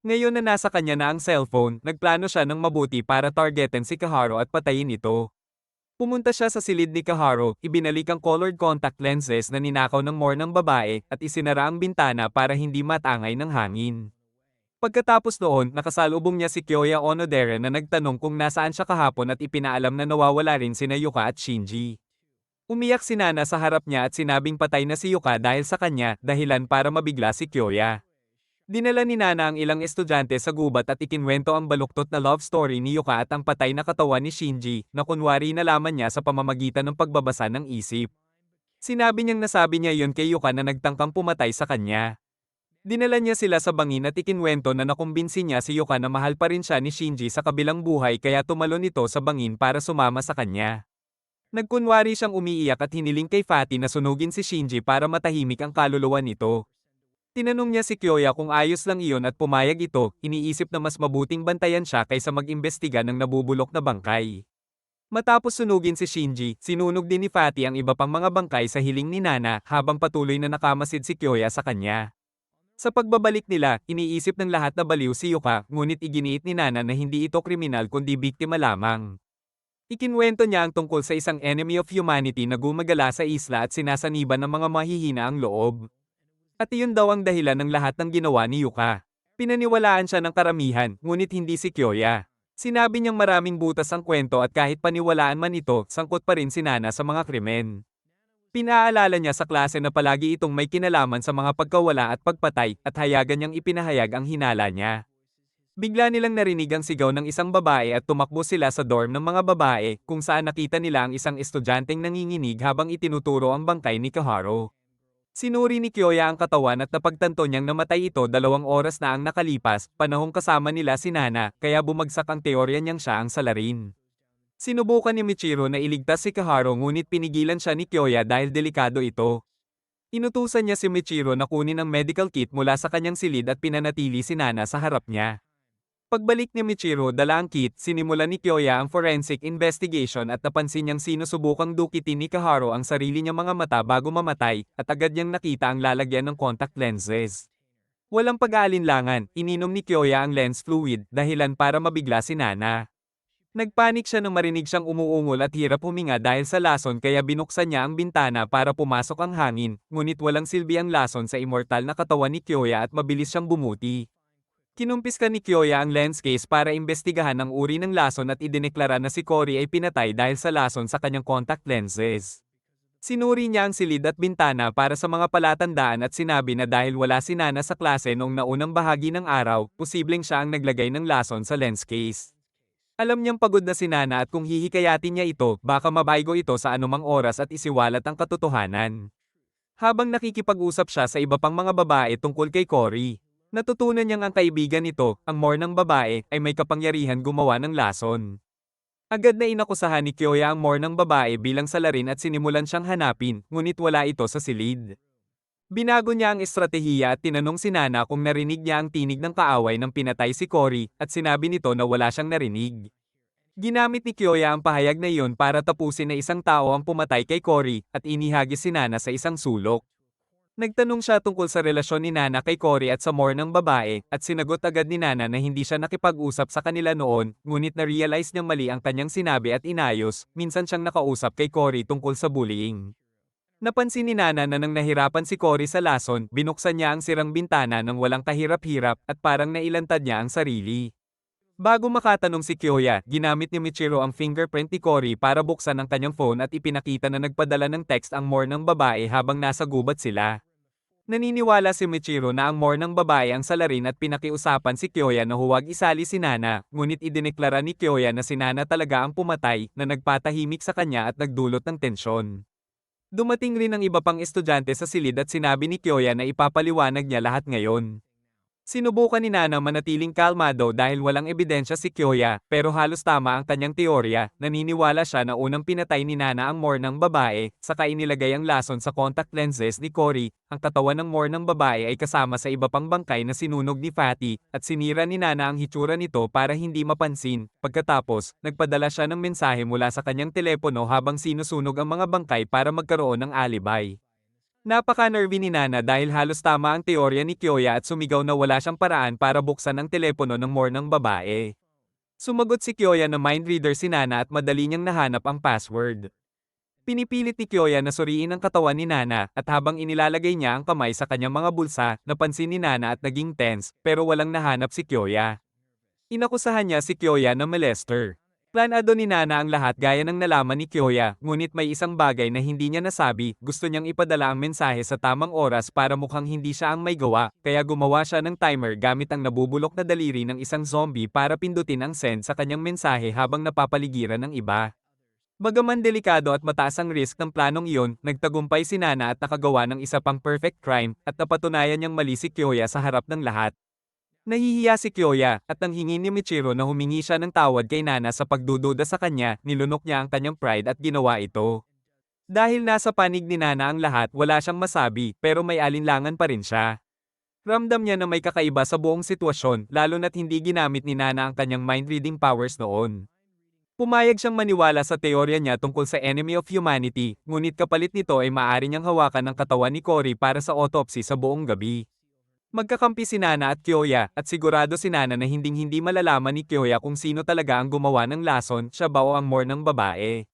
Ngayon na nasa kanya na ang cellphone, nagplano siya ng mabuti para targetin si Kaharu at patayin ito. Pumunta siya sa silid ni Kaharu, ibinalik ang colored contact lenses na ninakaw ng Moore ng babae at isinara ang bintana para hindi matangay ng hangin. Pagkatapos noon, nakasalubong niya si Kyoya Onodera na nagtanong kung nasaan siya kahapon at ipinaalam na nawawala rin sina Yuka at Shinji. Umiyak si Nana sa harap niya at sinabing patay na si Yuka dahil sa kanya, dahilan para mabigla si Kyoya. Dinala ni Nana ang ilang estudyante sa gubat at ikinwento ang baluktot na love story ni Yuka at ang patay na katawan ni Shinji, na kunwari nalaman niya sa pamamagitan ng pagbabasa ng isip. Sinabi niyang nasabi niya yon kay Yuka na nagtangkang pumatay sa kanya. Dinala niya sila sa bangin at ikinwento na nakumbinsi niya si Yuka na mahal pa rin siya ni Shinji sa kabilang buhay kaya tumalon ito sa bangin para sumama sa kanya. Nagkunwari siyang umiiyak at hiniling kay Fatty na sunugin si Shinji para matahimik ang kaluluwa nito. Tinanong niya si Kyoya kung ayos lang iyon at pumayag ito, iniisip na mas mabuting bantayan siya kaysa mag-imbestiga ng nabubulok na bangkay. Matapos sunugin si Shinji, sinunog din ni Fatty ang iba pang mga bangkay sa hiling ni Nana habang patuloy na nakamasid si Kyoya sa kanya. Sa pagbabalik nila, iniisip ng lahat na baliw si Yuka, ngunit iginiit ni Nana na hindi ito kriminal kundi biktima lamang. Ikinwento niya ang tungkol sa isang enemy of humanity na gumagala sa isla at sinasaniban ng mga mahihina ang loob. At iyon daw ang dahilan ng lahat ng ginawa ni Yuka. Pinaniwalaan siya ng karamihan, ngunit hindi si Kyoya. Sinabi niyang maraming butas ang kwento at kahit paniwalaan man ito, sangkot pa rin si Nana sa mga krimen. Pinaalala niya sa klase na palagi itong may kinalaman sa mga pagkawala at pagpatay, at hayagan niyang ipinahayag ang hinala niya. Bigla nilang narinig ang sigaw ng isang babae at tumakbo sila sa dorm ng mga babae, kung saan nakita nila ang isang estudyanteng nanginginig habang itinuturo ang bangkay ni Kaharu. Sinuri ni Kyoya ang katawan at napagtanto niyang namatay ito 2 oras na ang nakalipas, panahong kasama nila si Nana, kaya bumagsak ang teorya niyang siya ang salarin. Sinubukan ni Michiro na iligtas si Kaharu ngunit pinigilan siya ni Kyoya dahil delikado ito. Inutusan niya si Michiro na kunin ang medical kit mula sa kanyang silid at pinanatili si Nana sa harap niya. Pagbalik ni Michiro dala ang kit, sinimula ni Kyoya ang forensic investigation at napansin niyang sinusubukang dukitin ni Kaharu ang sarili niyang mga mata bago mamatay, at agad niyang nakita ang lalagyan ng contact lenses. Walang pag-aalinlangan, ininom ni Kyoya ang lens fluid, dahilan para mabigla si Nana. Nagpanik siya nang marinig siyang umuungol at hirap huminga dahil sa lason kaya binuksan niya ang bintana para pumasok ang hangin, ngunit walang silbi ang lason sa immortal na katawan ni Kyoya at mabilis siyang bumuti. Kinumpiska ni Kyoya ang lens case para imbestigahan ang uri ng lason at idineklara na si Cory ay pinatay dahil sa lason sa kanyang contact lenses. Sinuri niya ang silid at bintana para sa mga palatandaan at sinabi na dahil wala si Nana sa klase noong naunang bahagi ng araw, posibleng siya ang naglagay ng lason sa lens case. Alam niyang pagod na si Nana at kung hihikayatin niya ito, baka mabaygo ito sa anumang oras at isiwalat ang katotohanan. Habang nakikipag-usap siya sa iba pang mga babae tungkol kay Cory, natutunan niyang ang kaibigan nito, ang Moore ng babae, ay may kapangyarihan gumawa ng lason. Agad na inakusahan ni Kyoya ang Moore ng babae bilang salarin at sinimulan siyang hanapin, ngunit wala ito sa silid. Binago niya ang estratehiya at tinanong si Nana kung narinig niya ang tinig ng kaaway ng pinatay si Cory, at sinabi nito na wala siyang narinig. Ginamit ni Kyoya ang pahayag na iyon para tapusin na isang tao ang pumatay kay Cory, at inihagis si Nana sa isang sulok. Nagtanong siya tungkol sa relasyon ni Nana kay Cory at sa Moore ng babae, at sinagot agad ni Nana na hindi siya nakipag-usap sa kanila noon, ngunit na-realize niyang mali ang kanyang sinabi at inayos, minsan siyang nakausap kay Cory tungkol sa bullying. Napansin ni Nana na nang nahirapan si Cory sa lason, binuksan niya ang sirang bintana nang walang kahirap-hirap at parang nailantad niya ang sarili. Bago makatanong si Kyoya, ginamit ni Michiro ang fingerprint ni Cory para buksan ang kanyang phone at ipinakita na nagpadala ng text ang Moore ng babae habang nasa gubat sila. Naniniwala si Michiro na ang Moore ng babae ang salarin at pinakiusapan si Kyoya na huwag isali si Nana, ngunit idineklara ni Kyoya na si Nana talaga ang pumatay, na nagpatahimik sa kanya at nagdulot ng tensyon. Dumating rin ang iba pang estudyante sa silid at sinabi ni Kyoya na ipapaliwanag niya lahat ngayon. Sinubukan ni Nana manatiling kalmado dahil walang ebidensya si Kyoya, pero halos tama ang kanyang teorya. Naniniwala siya na unang pinatay ni Nana ang Moore ng babae, saka inilagay ang lason sa contact lenses ni Cory. Ang katawan ng Moore ng babae ay kasama sa iba pang bangkay na sinunog ni Fatty, at sinira ni Nana ang hitsura nito para hindi mapansin. Pagkatapos, nagpadala siya ng mensahe mula sa kanyang telepono habang sinusunog ang mga bangkay para magkaroon ng alibay. Napaka-nervy ni Nana dahil halos tama ang teorya ni Kyoya at sumigaw na wala siyang paraan para buksan ang telepono ng Moore ng babae. Sumagot si Kyoya na mind reader si Nana at madali niyang nahanap ang password. Pinipilit ni Kyoya na suriin ang katawan ni Nana at habang inilalagay niya ang kamay sa kanyang mga bulsa, napansin ni Nana at naging tense pero walang nahanap si Kyoya. Inakusahan niya si Kyoya na molester. Planado ni Nana ang lahat gaya ng nalaman ni Kyoya, ngunit may isang bagay na hindi niya nasabi, gusto niyang ipadala ang mensahe sa tamang oras para mukhang hindi siya ang may gawa, kaya gumawa siya ng timer gamit ang nabubulok na daliri ng isang zombie para pindutin ang send sa kanyang mensahe habang napapaligiran ng iba. Bagaman delikado at mataas ang risk ng planong iyon, nagtagumpay si Nana at nakagawa ng isa pang perfect crime, at napatunayan niyang mali si Kyoya sa harap ng lahat. Nahihiya si Kyoya, at nang hingin ni Michiro na humingi siya ng tawad kay Nana sa pagdududa sa kanya, nilunok niya ang kanyang pride at ginawa ito. Dahil nasa panig ni Nana ang lahat, wala siyang masabi, pero may alinlangan pa rin siya. Ramdam niya na may kakaiba sa buong sitwasyon, lalo na't hindi ginamit ni Nana ang kanyang mind-reading powers noon. Pumayag siyang maniwala sa teorya niya tungkol sa enemy of humanity, ngunit kapalit nito ay maaari niyang hawakan ang katawan ni Cory para sa autopsy sa buong gabi. Magkakampi si Nana at Kyoya, at sigurado si Nana na hinding-hindi malalaman ni Kyoya kung sino talaga ang gumawa ng lason, siya ba o ang Moore ng babae.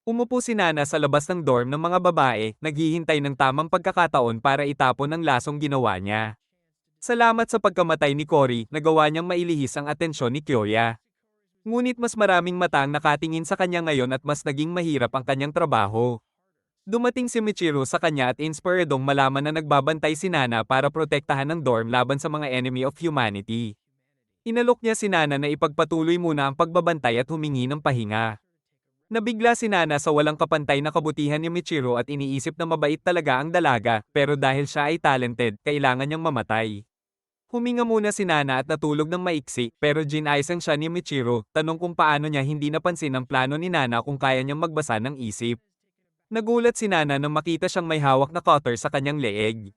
Umupo si Nana sa labas ng dorm ng mga babae, naghihintay ng tamang pagkakataon para itapon ang lasong ginawa niya. Salamat sa pagkamatay ni Cory, nagawa niyang mailihis ang atensyon ni Kyoya. Ngunit mas maraming mata ang nakatingin sa kanya ngayon at mas naging mahirap ang kanyang trabaho. Dumating si Michiro sa kanya at inspiredong malaman na nagbabantay si Nana para protektahan ng dorm laban sa mga enemy of humanity. Inalok niya si Nana na ipagpatuloy muna ang pagbabantay at humingi ng pahinga. Nabigla si Nana sa walang kapantay na kabutihan ni Michiro at iniisip na mabait talaga ang dalaga, pero dahil siya ay talented, kailangan niyang mamatay. Huminga muna si Nana at natulog ng maiksi, pero ginaisang siya ni Michiro, tanong kung paano niya hindi napansin ang plano ni Nana kung kaya niyang magbasa ng isip. Nagulat si Nana nang makita siyang may hawak na cutter sa kanyang leeg.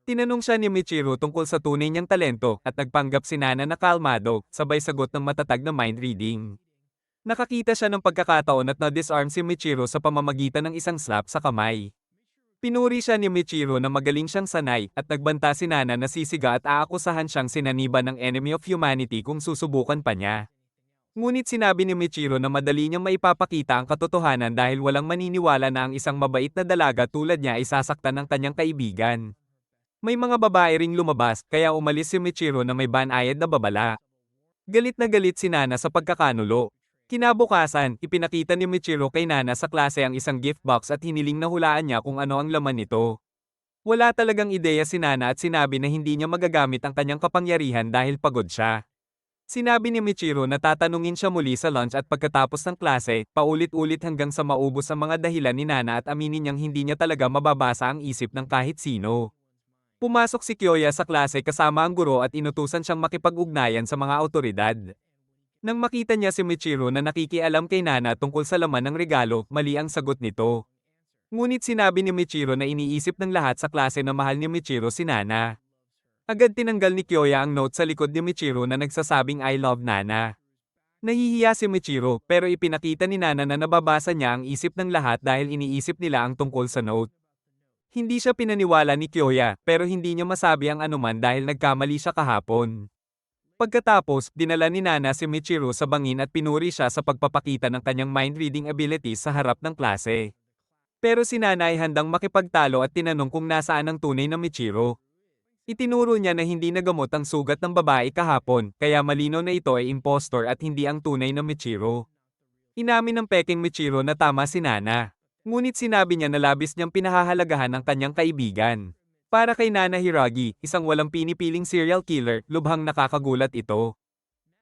Tinanong siya ni Michiro tungkol sa tunay niyang talento at nagpanggap si Nana na kalmado, sabay sagot ng matatag na mind reading. Nakakita siya ng pagkakataon at na-disarm si Michiro sa pamamagitan ng isang slap sa kamay. Pinuri siya ni Michiro na magaling siyang sanay at nagbanta si Nana na sisiga at aakusahan siyang sinaniba ng enemy of humanity kung susubukan pa niya. Ngunit sinabi ni Michiro na madali niyang maipapakita ang katotohanan dahil walang maniniwala na ang isang mabait na dalaga tulad niya ay sasaktan ng kanyang kaibigan. May mga babae ring lumabas, kaya umalis si Michiro na may banayad na babala. Galit na galit si Nana sa pagkakanulo. Kinabukasan, ipinakita ni Michiro kay Nana sa klase ang isang gift box at hiniling na hulaan niya kung ano ang laman nito. Wala talagang ideya si Nana at sinabi na hindi niya magagamit ang kanyang kapangyarihan dahil pagod siya. Sinabi ni Michiro na tatanungin siya muli sa lunch at pagkatapos ng klase, paulit-ulit hanggang sa maubos ang mga dahilan ni Nana at aminin niyang hindi niya talaga mababasa ang isip ng kahit sino. Pumasok si Kyoya sa klase kasama ang guro at inutusan siyang makipag-ugnayan sa mga awtoridad. Nang makita niya si Michiro na nakikialam kay Nana tungkol sa laman ng regalo, mali ang sagot nito. Ngunit sinabi ni Michiro na iniisip ng lahat sa klase na mahal ni Michiro si Nana. Agad tinanggal ni Kyoya ang note sa likod ni Michiro na nagsasabing I love Nana. Nahihiya si Michiro pero ipinakita ni Nana na nababasa niya ang isip ng lahat dahil iniisip nila ang tungkol sa note. Hindi siya pinaniwala ni Kyoya pero hindi niya masabi ang anuman dahil nagkamali siya kahapon. Pagkatapos, dinala ni Nana si Michiro sa bangin at pinuri siya sa pagpapakita ng kanyang mind-reading abilities sa harap ng klase. Pero si Nana ay handang makipagtalo at tinanong kung nasaan ang tunay na Michiro. Itinuro niya na hindi nagamot ang sugat ng babae kahapon, kaya malinaw na ito ay impostor at hindi ang tunay na Michiro. Inamin ng peking Michiro na tama si Nana. Ngunit sinabi niya na labis niyang pinahahalagahan ang kanyang kaibigan. Para kay Nana Hiragi, isang walang pinipiling serial killer, lubhang nakakagulat ito.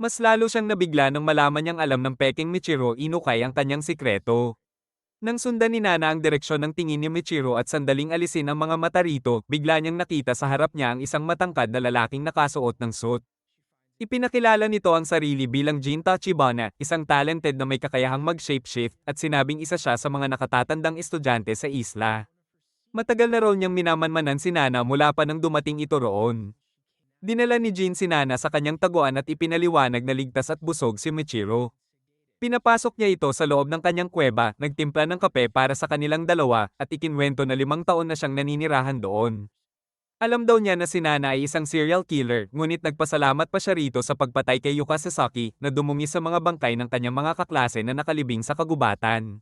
Mas lalo siyang nabigla nang malaman niyang alam ng peking Michiro Inukay ang kanyang sikreto. Nang sundan ni Nana ang direksyon ng tingin ni Michiro at sandaling alisin ang mga mata rito, bigla niyang nakita sa harap niya ang isang matangkad na lalaking nakasuot ng suit. Ipinakilala nito ang sarili bilang Jin Tachibana, isang talented na may kakayahang mag-shapeshift at sinabing isa siya sa mga nakatatandang estudyante sa isla. Matagal na role niyang minamanmanan si Nana mula pa nang dumating ito roon. Dinala ni Jin si Nana sa kanyang taguan at ipinaliwanag na ligtas at busog si Michiro. Pinapasok niya ito sa loob ng kanyang kuweba, nagtimpla ng kape para sa kanilang dalawa, at ikinwento na 5 taon na siyang naninirahan doon. Alam daw niya na si Nana ay isang serial killer, ngunit nagpasalamat pa siya rito sa pagpatay kay Yuka Sasaki, na dumumi sa mga bangkay ng kanyang mga kaklase na nakalibing sa kagubatan.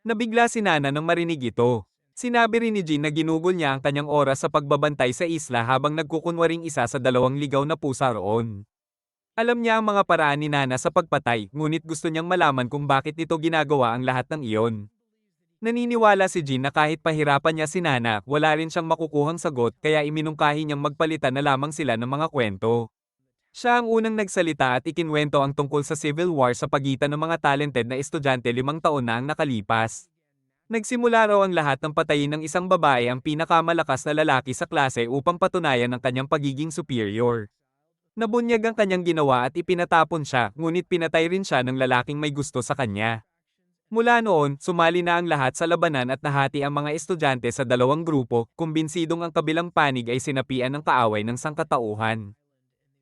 Nabigla si Nana nang marinig ito. Sinabi rin ni Jin na ginugol niya ang kanyang oras sa pagbabantay sa isla habang nagkukunwaring isa sa 2 ligaw na pusa roon. Alam niya ang mga paraan ni Nana sa pagpatay, ngunit gusto niyang malaman kung bakit nito ginagawa ang lahat ng iyon. Naniniwala si Jin na kahit pahirapan niya si Nana, wala rin siyang makukuhang sagot kaya iminungkahi niyang magpalitan na lamang sila ng mga kwento. Siya ang unang nagsalita at ikinwento ang tungkol sa civil war sa pagitan ng mga talented na estudyante 5 taon na ang nakalipas. Nagsimula raw ang lahat ng patayin ng isang babae ang pinakamalakas na lalaki sa klase upang patunayan ang kanyang pagiging superior. Nabunyag ang kanyang ginawa at ipinatapon siya, ngunit pinatay rin siya ng lalaking may gusto sa kanya. Mula noon, sumali na ang lahat sa labanan at nahati ang mga estudyante sa 2 grupo, kumbinsidong ang kabilang panig ay sinapian ng kaaway ng sangkatauhan.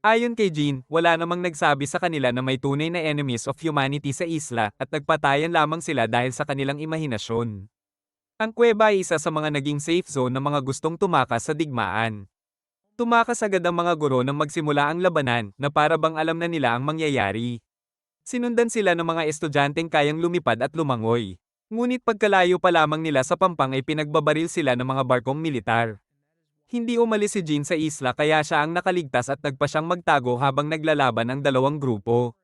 Ayon kay Jean, wala namang nagsabi sa kanila na may tunay na enemies of humanity sa isla at nagpatayan lamang sila dahil sa kanilang imahinasyon. Ang kuweba ay isa sa mga naging safe zone ng mga gustong tumakas sa digmaan. Tumakas agad ang mga guro nang magsimula ang labanan, na para bang alam na nila ang mangyayari. Sinundan sila ng mga estudyanteng kayang lumipad at lumangoy. Ngunit pagkalayo pa lamang nila sa pampang ay pinagbabaril sila ng mga barkong militar. Hindi umalis si Jin sa isla kaya siya ang nakaligtas at nagpa siyang magtago habang naglalaban ang 2 grupo.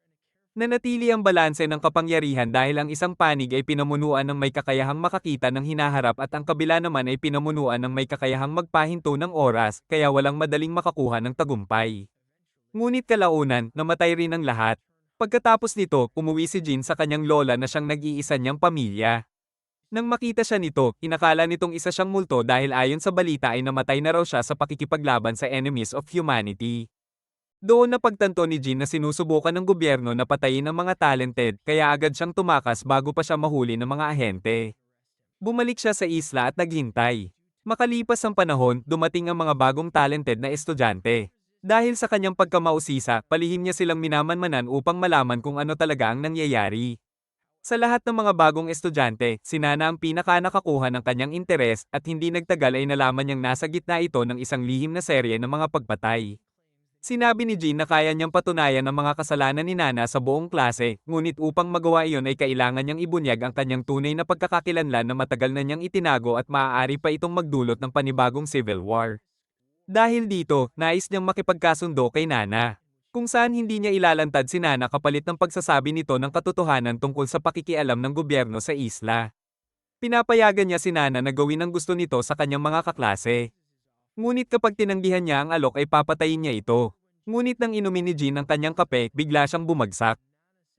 Nanatili ang balanse ng kapangyarihan dahil ang isang panig ay pinamunuan ng may kakayahang makakita ng hinaharap at ang kabila naman ay pinamunuan ng may kakayahang magpahinto ng oras, kaya walang madaling makakuha ng tagumpay. Ngunit kalaunan, namatay rin ang lahat. Pagkatapos nito, umuwi si Jin sa kanyang lola na siyang nag-iisa niyang pamilya. Nang makita siya nito, inakala nitong isa siyang multo dahil ayon sa balita ay namatay na raw siya sa pakikipaglaban sa enemies of humanity. Doon napagtanto ni Jin na sinusubukan ng gobyerno na patayin ang mga talented, kaya agad siyang tumakas bago pa siya mahuli ng mga ahente. Bumalik siya sa isla at naghintay. Makalipas ang panahon, dumating ang mga bagong talented na estudyante. Dahil sa kanyang pagkamausisa, palihim niya silang minamanmanan upang malaman kung ano talaga ang nangyayari. Sa lahat ng mga bagong estudyante, si Nana ang pinaka-nakakuha ng kanyang interes at hindi nagtagal ay nalaman niyang nasa gitna ito ng isang lihim na serye ng mga pagpatay. Sinabi ni Jin na kaya niyang patunayan ang mga kasalanan ni Nana sa buong klase, ngunit upang magawa iyon ay kailangan niyang ibunyag ang kanyang tunay na pagkakakilanlan na matagal na niyang itinago at maaari pa itong magdulot ng panibagong civil war. Dahil dito, nais niyang makipagkasundo kay Nana, kung saan hindi niya ilalantad si Nana kapalit ng pagsasabi nito ng katotohanan tungkol sa pakikialam ng gobyerno sa isla. Pinapayagan niya si Nana na gawin ang gusto nito sa kanyang mga kaklase. Ngunit kapag tinanggihan niya ang alok ay papatayin niya ito. Ngunit nang inumin ni Jin ang kanyang kape, bigla siyang bumagsak.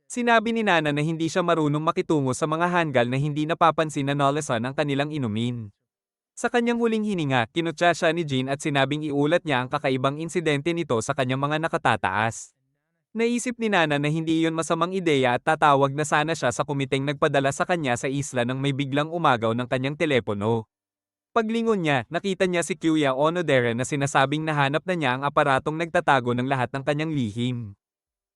Sinabi ni Nana na hindi siya marunong makitungo sa mga hanggal na hindi napapansin na nalasan ang kanilang inumin. Sa kanyang huling hininga, kinutya siya ni Jin at sinabing iulat niya ang kakaibang insidente nito sa kanyang mga nakatataas. Naisip ni Nana na hindi iyon masamang ideya at tatawag na sana siya sa kumiteng nagpadala sa kanya sa isla nang may biglang umagaw ng kanyang telepono. Paglingon niya, nakita niya si Kyuya Onodera na sinasabing nahanap na niya ang aparatong nagtatago ng lahat ng kanyang lihim.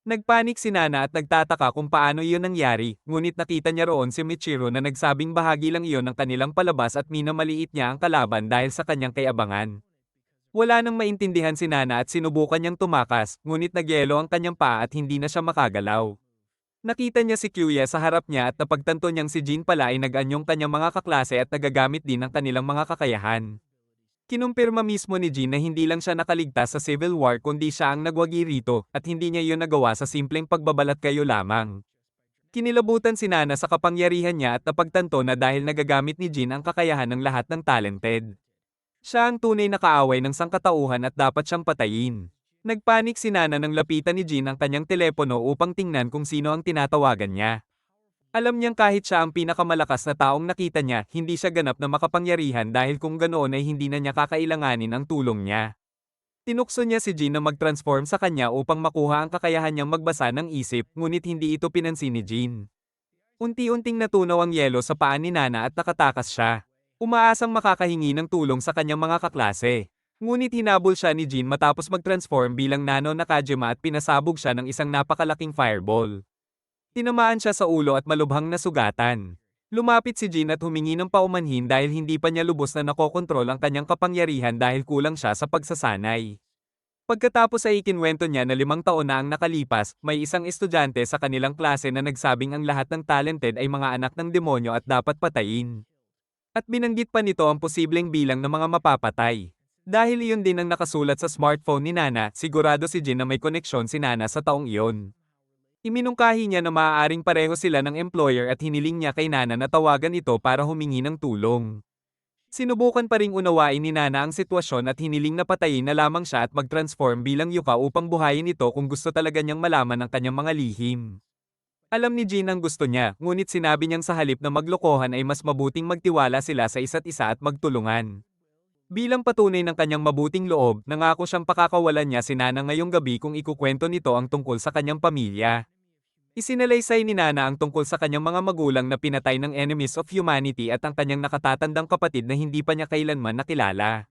Nagpanik si Nana at nagtataka kung paano iyon nangyari, ngunit nakita niya roon si Michiro na nagsabing bahagi lang iyon ng kanilang palabas at minamaliit niya ang kalaban dahil sa kanyang kayabangan. Wala nang maintindihan si Nana at sinubukan niyang tumakas, ngunit nagyelo ang kanyang paa at hindi na siya makagalaw. Nakita niya si Kyuya sa harap niya at napagtanto niyang si Jin pala ay nag-anyong kanyang mga kaklase at nagagamit din ng kanilang mga kakayahan. Kinumpirma mismo ni Jin na hindi lang siya nakaligtas sa civil war kundi siya ang nagwagi rito at hindi niya iyon nagawa sa simpleng pagbabalat kayo lamang. Kinilabutan si Nana sa kapangyarihan niya at napagtanto na dahil nagagamit ni Jin ang kakayahan ng lahat ng talented. Siya ang tunay na kaaway ng sangkatauhan at dapat siyang patayin. Nagpanik si Nana nang lapitan ni Jin ang kanyang telepono upang tingnan kung sino ang tinatawagan niya. Alam niyang kahit siya ang pinakamalakas na taong nakita niya, hindi siya ganap na makapangyarihan dahil kung ganoon ay hindi na niya kakailanganin ang tulong niya. Tinukso niya si Jean na mag-transform sa kanya upang makuha ang kakayahan niyang magbasa ng isip, ngunit hindi ito pinansin ni Jean. Unti-unting natunaw ang yelo sa paa ni Nana at nakatakas siya. Umaasang makakahingi ng tulong sa kanyang mga kaklase. Ngunit hinabol siya ni Jean matapos mag-transform bilang Nano Nakajima at pinasabog siya ng isang napakalaking fireball. Tinamaan siya sa ulo at malubhang nasugatan. Lumapit si Jean at humingi ng paumanhin dahil hindi pa niya lubos na nakokontrol ang kanyang kapangyarihan dahil kulang siya sa pagsasanay. Pagkatapos ay ikinwento niya na 5 taon na ang nakalipas, may isang estudyante sa kanilang klase na nagsabing ang lahat ng talented ay mga anak ng demonyo at dapat patayin. At binanggit pa nito ang posibleng bilang ng mga mapapatay. Dahil iyon din ang nakasulat sa smartphone ni Nana, sigurado si Jin na may koneksyon si Nana sa taong iyon. Iminungkahi niya na maaaring pareho sila ng employer at hiniling niya kay Nana na tawagan ito para humingi ng tulong. Sinubukan pa ring unawain ni Nana ang sitwasyon at hiniling na patayin na lamang siya at mag-transform bilang yuka upang buhayin ito kung gusto talaga niyang malaman ang kanyang mga lihim. Alam ni Jean ang gusto niya, ngunit sinabi niyang sa halip na maglokohan ay mas mabuting magtiwala sila sa isa't isa at magtulungan. Bilang patunay ng kanyang mabuting loob, nangako siyang pakakawalan niya si Nana ngayong gabi kung ikukwento nito ang tungkol sa kanyang pamilya. Isinalaysay ni Nana ang tungkol sa kanyang mga magulang na pinatay ng enemies of humanity at ang kanyang nakatatandang kapatid na hindi pa niya kailanman nakilala.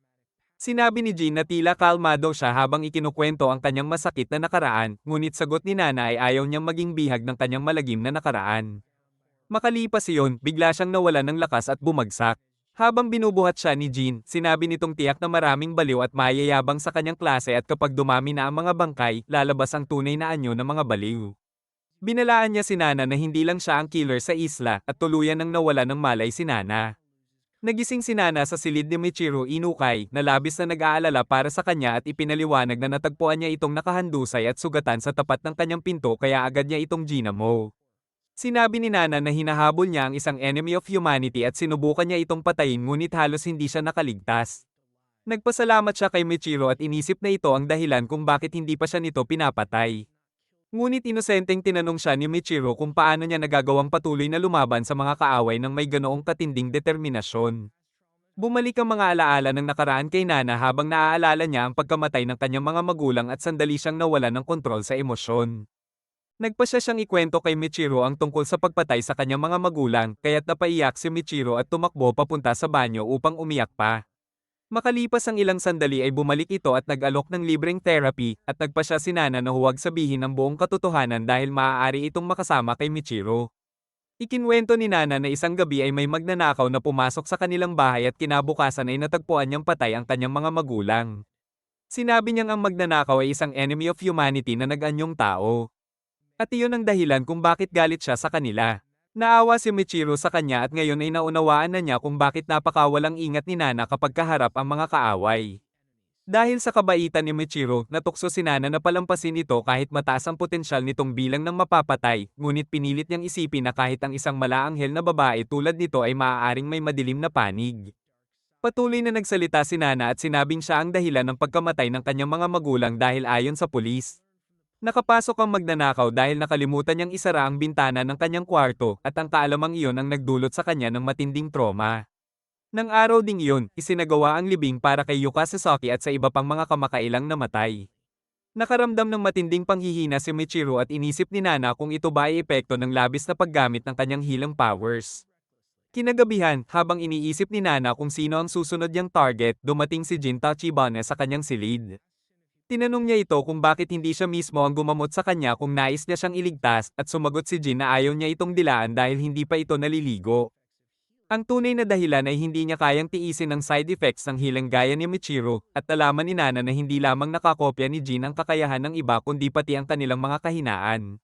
Sinabi ni Jean na tila kalmado siya habang ikinukwento ang kanyang masakit na nakaraan, ngunit sagot ni Nana ay ayaw niyang maging bihag ng kanyang malagim na nakaraan. Makalipas iyon, bigla siyang nawalan ng lakas at bumagsak. Habang binubuhat siya ni Jean, sinabi nitong tiyak na maraming baliw at mayayabang sa kanyang klase at kapag dumami na ang mga bangkay, lalabas ang tunay na anyo ng mga baliw. Binalaan niya si Nana na hindi lang siya ang killer sa isla at tuluyan nang nawala ng malay si Nana. Nagising si Nana sa silid ni Michiru Inukai na labis na nag-aalala para sa kanya at ipinaliwanag na natagpuan niya itong nakahandusay at sugatan sa tapat ng kanyang pinto kaya agad niya itong ginamo. Sinabi ni Nana na hinahabol niya ang isang enemy of humanity at sinubukan niya itong patayin ngunit halos hindi siya nakaligtas. Nagpasalamat siya kay Michiru at inisip na ito ang dahilan kung bakit hindi pa siya nito pinapatay. Ngunit inosenteng tinanong siya ni Michiru kung paano niya nagagawang patuloy na lumaban sa mga kaaway ng may ganoong katinding determinasyon. Bumalik ang mga alaala ng nakaraan kay Nana habang naaalala niya ang pagkamatay ng kanyang mga magulang at sandali siyang nawalan ng kontrol sa emosyon. Nagpasya siyang ikwento kay Michiru ang tungkol sa pagpatay sa kanyang mga magulang, kaya't napaiyak si Michiru at tumakbo papunta sa banyo upang umiyak pa. Makalipas ang ilang sandali ay bumalik ito at nag-alok ng libreng therapy at nagpasya si Nana na huwag sabihin ang buong katotohanan dahil maaari itong makasama kay Michiru. Ikinwento ni Nana na isang gabi ay may magnanakaw na pumasok sa kanilang bahay at kinabukasan ay natagpuan niyang patay ang kanyang mga magulang. Sinabi niyang ang magnanakaw ay isang enemy of humanity na nag-anyong tao. At iyon ang dahilan kung bakit galit siya sa kanila. Naawa si Michiru sa kanya at ngayon ay naunawaan na niya kung bakit napakawalang ingat ni Nana kapag kaharap ang mga kaaway. Dahil sa kabaitan ni Michiru, natukso si Nana na palampasin ito kahit mataas ang potensyal nitong bilang ng mapapatay, ngunit pinilit niyang isipin na kahit ang isang malaanghel na babae tulad nito ay maaaring may madilim na panig. Patuloy na nagsalita si Nana at sinabing siya ang dahilan ng pagkamatay ng kanyang mga magulang dahil ayon sa pulis. Nakapasok ang magnanakaw dahil nakalimutan niyang isara ang bintana ng kanyang kwarto at ang kaalamang iyon ang nagdulot sa kanya ng matinding trauma. Nang araw ding iyon, isinagawa ang libing para kay Yuka Sasaki at sa iba pang mga kamakailang namatay. Nakaramdam ng matinding panghihina si Michiru at inisip ni Nana kung ito ba ay epekto ng labis na paggamit ng kanyang healing powers. Kinagabihan, habang iniisip ni Nana kung sino ang susunod niyang target, dumating si Jin Tachibana sa kanyang silid. Tinanong niya ito kung bakit hindi siya mismo ang gumamot sa kanya kung nais niya siyang iligtas at sumagot si Jin na ayaw niya itong dilaan dahil hindi pa ito naliligo. Ang tunay na dahilan ay hindi niya kayang tiisin ang side effects ng healing gaya ni Michiru at nalaman ni Nana na hindi lamang nakakopya ni Jin ang kakayahan ng iba kundi pati ang kanilang mga kahinaan.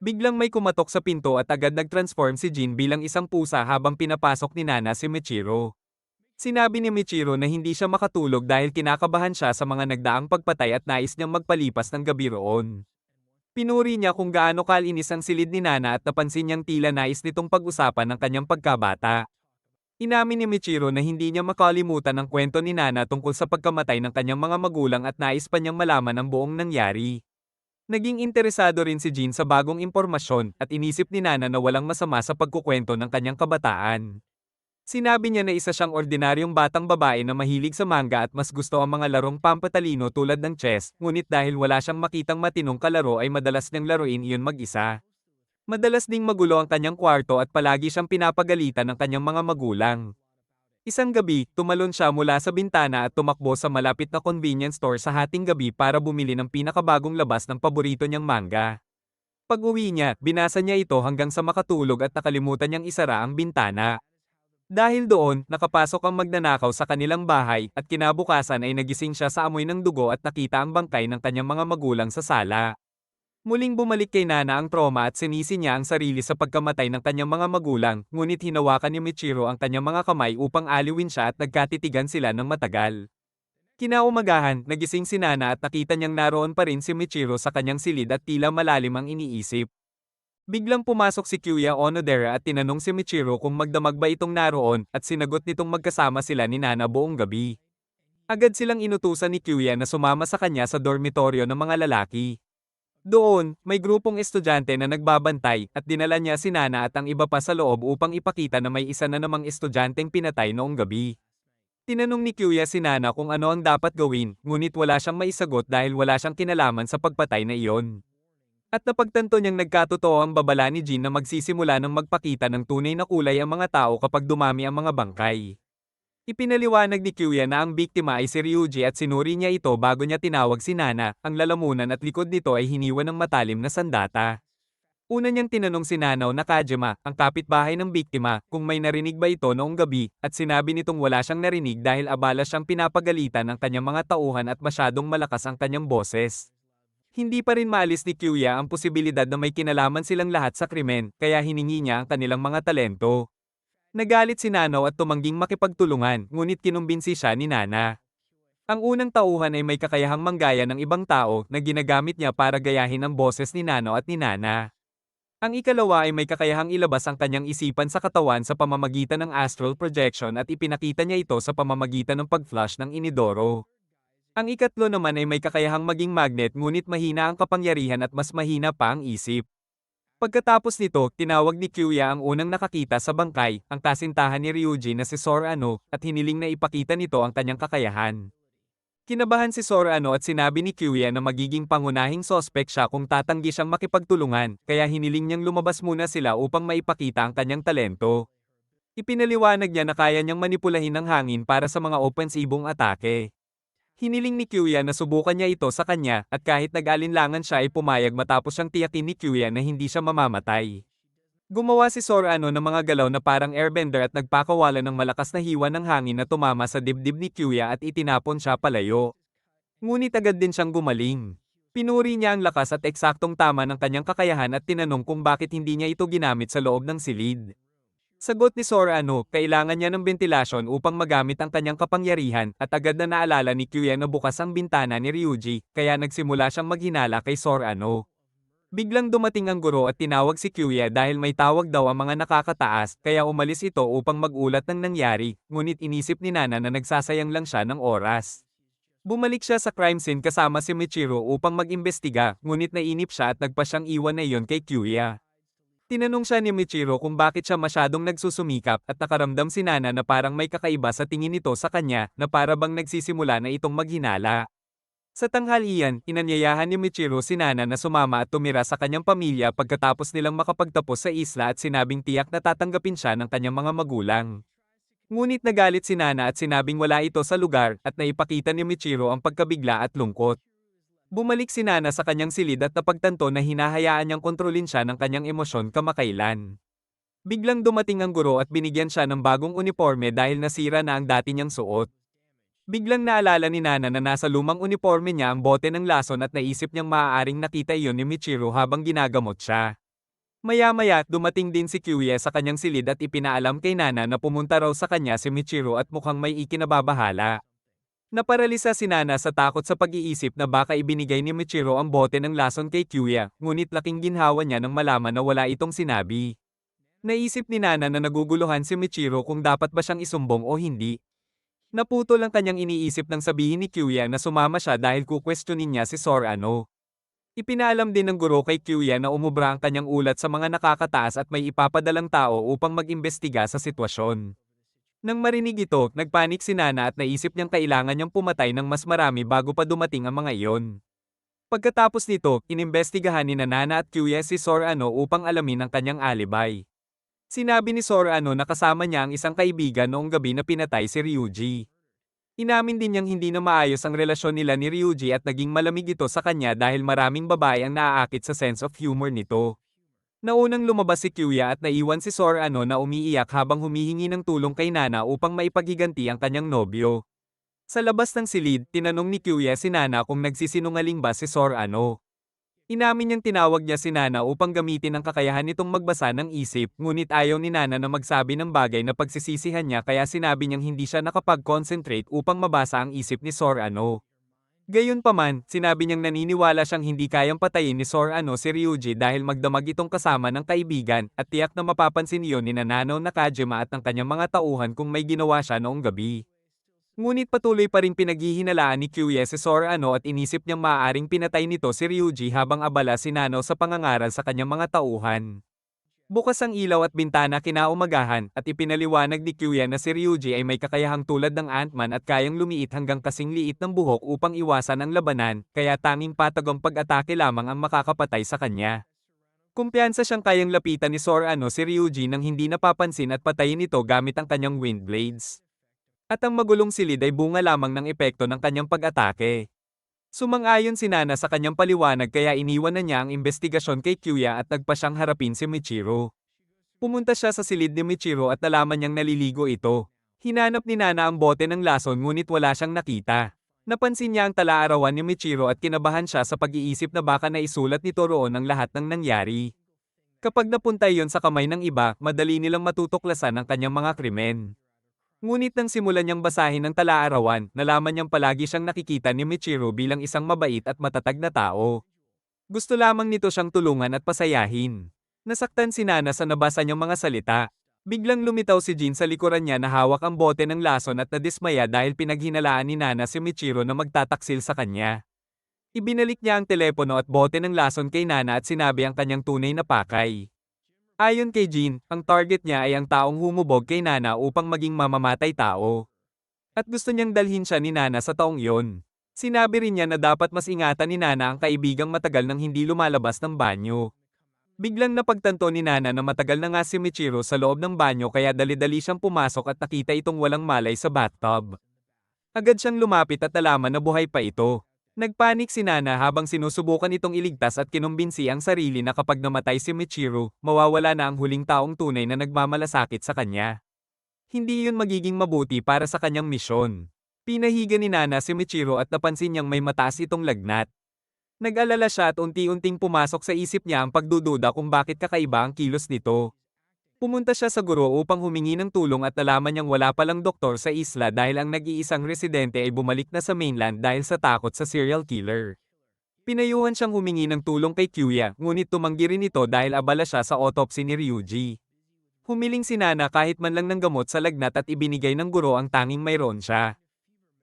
Biglang may kumatok sa pinto at agad nag-transform si Jin bilang isang pusa habang pinapasok ni Nana si Michiru. Sinabi ni Michiru na hindi siya makatulog dahil kinakabahan siya sa mga nagdaang pagpatay at nais niyang magpalipas ng gabi roon. Pinuri niya kung gaano kalinis ang silid ni Nana at napansin niyang tila nais nitong pag-usapan ng kanyang pagkabata. Inamin ni Michiru na hindi niya makalimutan ang kwento ni Nana tungkol sa pagkamatay ng kanyang mga magulang at nais pa niyang malaman ang buong nangyari. Naging interesado rin si Jin sa bagong impormasyon at inisip ni Nana na walang masama sa pagkukwento ng kanyang kabataan. Sinabi niya na isa siyang ordinaryong batang babae na mahilig sa manga at mas gusto ang mga larong pampatalino tulad ng chess, ngunit dahil wala siyang makitang matinong kalaro ay madalas niyang laruin iyon mag-isa. Madalas ding magulo ang kanyang kwarto at palagi siyang pinapagalitan ng kanyang mga magulang. Isang gabi, tumalon siya mula sa bintana at tumakbo sa malapit na convenience store sa hating gabi para bumili ng pinakabagong labas ng paborito niyang manga. Pag-uwi niya, binasa niya ito hanggang sa makatulog at nakalimutan niyang isara ang bintana. Dahil doon, nakapasok ang magnanakaw sa kanilang bahay at kinabukasan ay nagising siya sa amoy ng dugo at nakita ang bangkay ng kanyang mga magulang sa sala. Muling bumalik kay Nana ang trauma at sinisi niya ang sarili sa pagkamatay ng kanyang mga magulang, ngunit hinawakan ni Michiro ang kanyang mga kamay upang aliwin siya at nagkatitigan sila ng matagal. Kinaumagahan, nagising si Nana at nakita niyang naroon pa rin si Michiro sa kanyang silid at tila malalim ang iniisip. Biglang pumasok si Kyuya Onodera at tinanong si Michiro kung magdamag ba itong naroon at sinagot nitong magkasama sila ni Nana buong gabi. Agad silang inutusan ni Kyuya na sumama sa kanya sa dormitoryo ng mga lalaki. Doon, may grupong estudyante na nagbabantay at dinala niya si Nana at ang iba pa sa loob upang ipakita na may isa na namang estudyanteng pinatay noong gabi. Tinanong ni Kyuya si Nana kung ano ang dapat gawin, ngunit wala siyang maisagot dahil wala siyang kinalaman sa pagpatay na iyon. At napagtanto niyang nagkatotoo ang babala ni Jin na magsisimula ng magpakita ng tunay na kulay ang mga tao kapag dumami ang mga bangkay. Ipinaliwanag ni Kyuya na ang biktima ay si Ryuji at sinuri niya ito bago niya tinawag si Nana, ang lalamunan at likod nito ay hiniwa ng matalim na sandata. Una niyang tinanong si Nanao Nakajima, ang kapitbahay ng biktima, kung may narinig ba ito noong gabi, at sinabi nitong wala siyang narinig dahil abala siyang pinapagalitan ng kanyang mga tauhan at masyadong malakas ang kanyang boses. Hindi pa rin maalis ni Kyuya ang posibilidad na may kinalaman silang lahat sa krimen, kaya hiningi niya ang kanilang mga talento. Nagalit si Nanao at tumangging makipagtulungan, ngunit kinumbinsi siya ni Nana. Ang unang tauhan ay may kakayahang manggaya ng ibang tao na ginagamit niya para gayahin ang boses ni Nanao at ni Nana. Ang ikalawa ay may kakayahang ilabas ang kanyang isipan sa katawan sa pamamagitan ng astral projection at ipinakita niya ito sa pamamagitan ng pag-flush ng inidoro. Ang ikatlo naman ay may kakayahang maging magnet ngunit mahina ang kapangyarihan at mas mahina pa ang isip. Pagkatapos nito, tinawag ni Kyuya ang unang nakakita sa bangkay, ang kasintahan ni Ryuji na si Sorano, at hiniling na ipakita nito ang kanyang kakayahan. Kinabahan si Sorano at sinabi ni Kyuya na magiging pangunahing sospek siya kung tatanggi siyang makipagtulungan, kaya hiniling niyang lumabas muna sila upang maipakita ang kanyang talento. Ipinaliwanag niya na kaya niyang manipulahin ang hangin para sa mga opensibong atake. Hiniling ni Kyuya na subukan niya ito sa kanya at kahit nag-alinlangan siya ay pumayag matapos siyang tiyakin ni Kyuya na hindi siya mamamatay. Gumawa si Sorano ng mga galaw na parang airbender at nagpakawalan ng malakas na hiwa ng hangin na tumama sa dibdib ni Kyuya at itinapon siya palayo. Ngunit agad din siyang gumaling. Pinuri niya ang lakas at eksaktong tama ng kanyang kakayahan at tinanong kung bakit hindi niya ito ginamit sa loob ng silid. Sagot ni Sorano, kailangan niya ng bentilasyon upang magamit ang kanyang kapangyarihan at agad na naalala ni Kyuya na bukas ang bintana ni Ryuji, kaya nagsimula siyang maghinala kay Sorano. Biglang dumating ang guro at tinawag si Kyuya dahil may tawag daw ang mga nakakataas, kaya umalis ito upang magulat ng nangyari, ngunit inisip ni Nana na nagsasayang lang siya ng oras. Bumalik siya sa crime scene kasama si Michiro upang mag-imbestiga, ngunit nainip siya at nagpa siyang iwan na iyon kay Kyuya. Tinanong siya ni Michiro kung bakit siya masyadong nagsusumikap at nakaramdam si Nana na parang may kakaiba sa tingin nito sa kanya na para bang nagsisimula na itong maghinala. Sa tanghalian, inanyayahan ni Michiro si Nana na sumama at tumira sa kanyang pamilya pagkatapos nilang makapagtapos sa isla at sinabing tiyak na tatanggapin siya ng kanyang mga magulang. Ngunit nagalit si Nana at sinabing wala ito sa lugar at naipakita ni Michiro ang pagkabigla at lungkot. Bumalik si Nana sa kanyang silid at napagtanto na hinahayaan niyang kontrolin siya ng kanyang emosyon kamakailan. Biglang dumating ang guro at binigyan siya ng bagong uniforme dahil nasira na ang dati niyang suot. Biglang naalala ni Nana na nasa lumang uniforme niya ang bote ng lason at naisip niyang maaaring nakita iyon ni Michiro habang ginagamot siya. Maya-maya, dumating din si Kyuya sa kanyang silid at ipinaalam kay Nana na pumunta raw sa kanya si Michiro at mukhang may ikinababahala. Naparalisa si Nana sa takot sa pag-iisip na baka ibinigay ni Michiro ang bote ng lason kay Kyuya, ngunit laking ginhawa niya nang malaman na wala itong sinabi. Naisip ni Nana na naguguluhan si Michiro kung dapat ba siyang isumbong o hindi. Naputol ang kanyang iniisip nang sabihin ni Kyuya na sumama siya dahil kukwestiyonin niya si Sorano. Ipinaalam din ng guro kay Kyuya na umubra ang kanyang ulat sa mga nakakataas at may ipapadalang tao upang mag-imbestiga sa sitwasyon. Nang marinig ito, nagpanik si Nana at naisip niyang kailangan niyang pumatay ng mas marami bago pa dumating ang mga iyon. Pagkatapos nito, inimbestigahan ni Nana at Kyuya si Sorano upang alamin ang kanyang alibay. Sinabi ni Sorano na kasama niya ang isang kaibigan noong gabi na pinatay si Ryuji. Inamin din niyang hindi na maayos ang relasyon nila ni Ryuji at naging malamig ito sa kanya dahil maraming babae ang naaakit sa sense of humor nito. Naunang lumabas si Kyuya at naiwan si Sorano na umiiyak habang humihingi ng tulong kay Nana upang maipaghiganti ang kanyang nobyo. Sa labas ng silid, tinanong ni Kyuya si Nana kung nagsisinungaling ba si Sorano. Inamin niyang tinawag niya si Nana upang gamitin ang kakayahan nitong magbasa ng isip, ngunit ayaw ni Nana na magsabi ng bagay na pagsisisihan niya kaya sinabi niyang hindi siya nakapag-concentrate upang mabasa ang isip ni Sorano. Gayunpaman, sinabi niyang naniniwala siyang hindi kayang patayin ni Sorano si Ryuji dahil magdamag itong kasama ng kaibigan at tiyak na mapapansin iyon ni Nanao Nakajima at ng kanyang mga tauhan kung may ginawa siya noong gabi. Ngunit patuloy pa ring pinaghihinalaan ni Kyuya si Sorano at inisip niyang maaaring pinatay nito si Ryuji habang abala si Nano sa pangangaral sa kanyang mga tauhan. Bukas ang ilaw at bintana kinaumagahan at ipinaliwanag ni Kyuya na si Ryuji ay may kakayahang tulad ng Ant-Man at kayang lumiit hanggang kasing liit ng buhok upang iwasan ang labanan, kaya tanging patagong pag-atake lamang ang makakapatay sa kanya. Kumpiyansa siyang kayang lapitan ni Sorano si Ryuji nang hindi napapansin at patayin ito gamit ang kanyang wind blades. At ang magulong silid ay bunga lamang ng epekto ng kanyang pag-atake. Sumang-ayon si Nana sa kanyang paliwanag kaya iniwan na niya ang investigasyon kay Kyuya at nagpa siyang harapin si Michiro. Pumunta siya sa silid ni Michiro at nalaman niyang naliligo ito. Hinanap ni Nana ang bote ng lason ngunit wala siyang nakita. Napansin niya ang tala-arawan ni Michiro at kinabahan siya sa pag-iisip na baka naisulat nito roon ang lahat ng nangyari. Kapag napunta iyon sa kamay ng iba, madali nilang matutuklasan ang kanyang mga krimen. Ngunit nang simulan niyang basahin ang tala-arawan, nalaman niyang palagi siyang nakikita ni Michiro bilang isang mabait at matatag na tao. Gusto lamang nito siyang tulungan at pasayahin. Nasaktan si Nana sa nabasa niyang mga salita. Biglang lumitaw si Jin sa likuran niya na hawak ang bote ng lason at nadismaya dahil pinaghinalaan ni Nana si Michiro na magtataksil sa kanya. Ibinalik niya ang telepono at bote ng lason kay Nana at sinabi ang kanyang tunay na pakay. Ayon kay Jin, ang target niya ay ang taong humubog kay Nana upang maging mamamatay tao. At gusto niyang dalhin siya ni Nana sa taong iyon. Sinabi rin niya na dapat mas ingatan ni Nana ang kaibigang matagal nang hindi lumalabas ng banyo. Biglang napagtanto ni Nana na matagal na nga si Michiro sa loob ng banyo kaya dali-dali siyang pumasok at nakita itong walang malay sa bathtub. Agad siyang lumapit at nalaman na buhay pa ito. Nagpanik si Nana habang sinusubukan itong iligtas at kinumbinsi ang sarili na kapag namatay si Michiro, mawawala na ang huling taong tunay na nagmamalasakit sa kanya. Hindi iyon magiging mabuti para sa kanyang misyon. Pinahiga ni Nana si Michiro at napansin niyang may mataas itong lagnat. Nag-alala siya at unti-unting pumasok sa isip niya ang pagdududa kung bakit kakaiba ang kilos nito. Pumunta siya sa guro upang humingi ng tulong at nalaman niyang wala palang doktor sa isla dahil ang nag-iisang residente ay bumalik na sa mainland dahil sa takot sa serial killer. Pinayuhan siyang humingi ng tulong kay Kyuya, ngunit tumanggi rin ito dahil abala siya sa autopsy ni Ryuji. Humiling si Nana kahit man lang ng gamot sa lagnat at ibinigay ng guro ang tanging mayroon siya.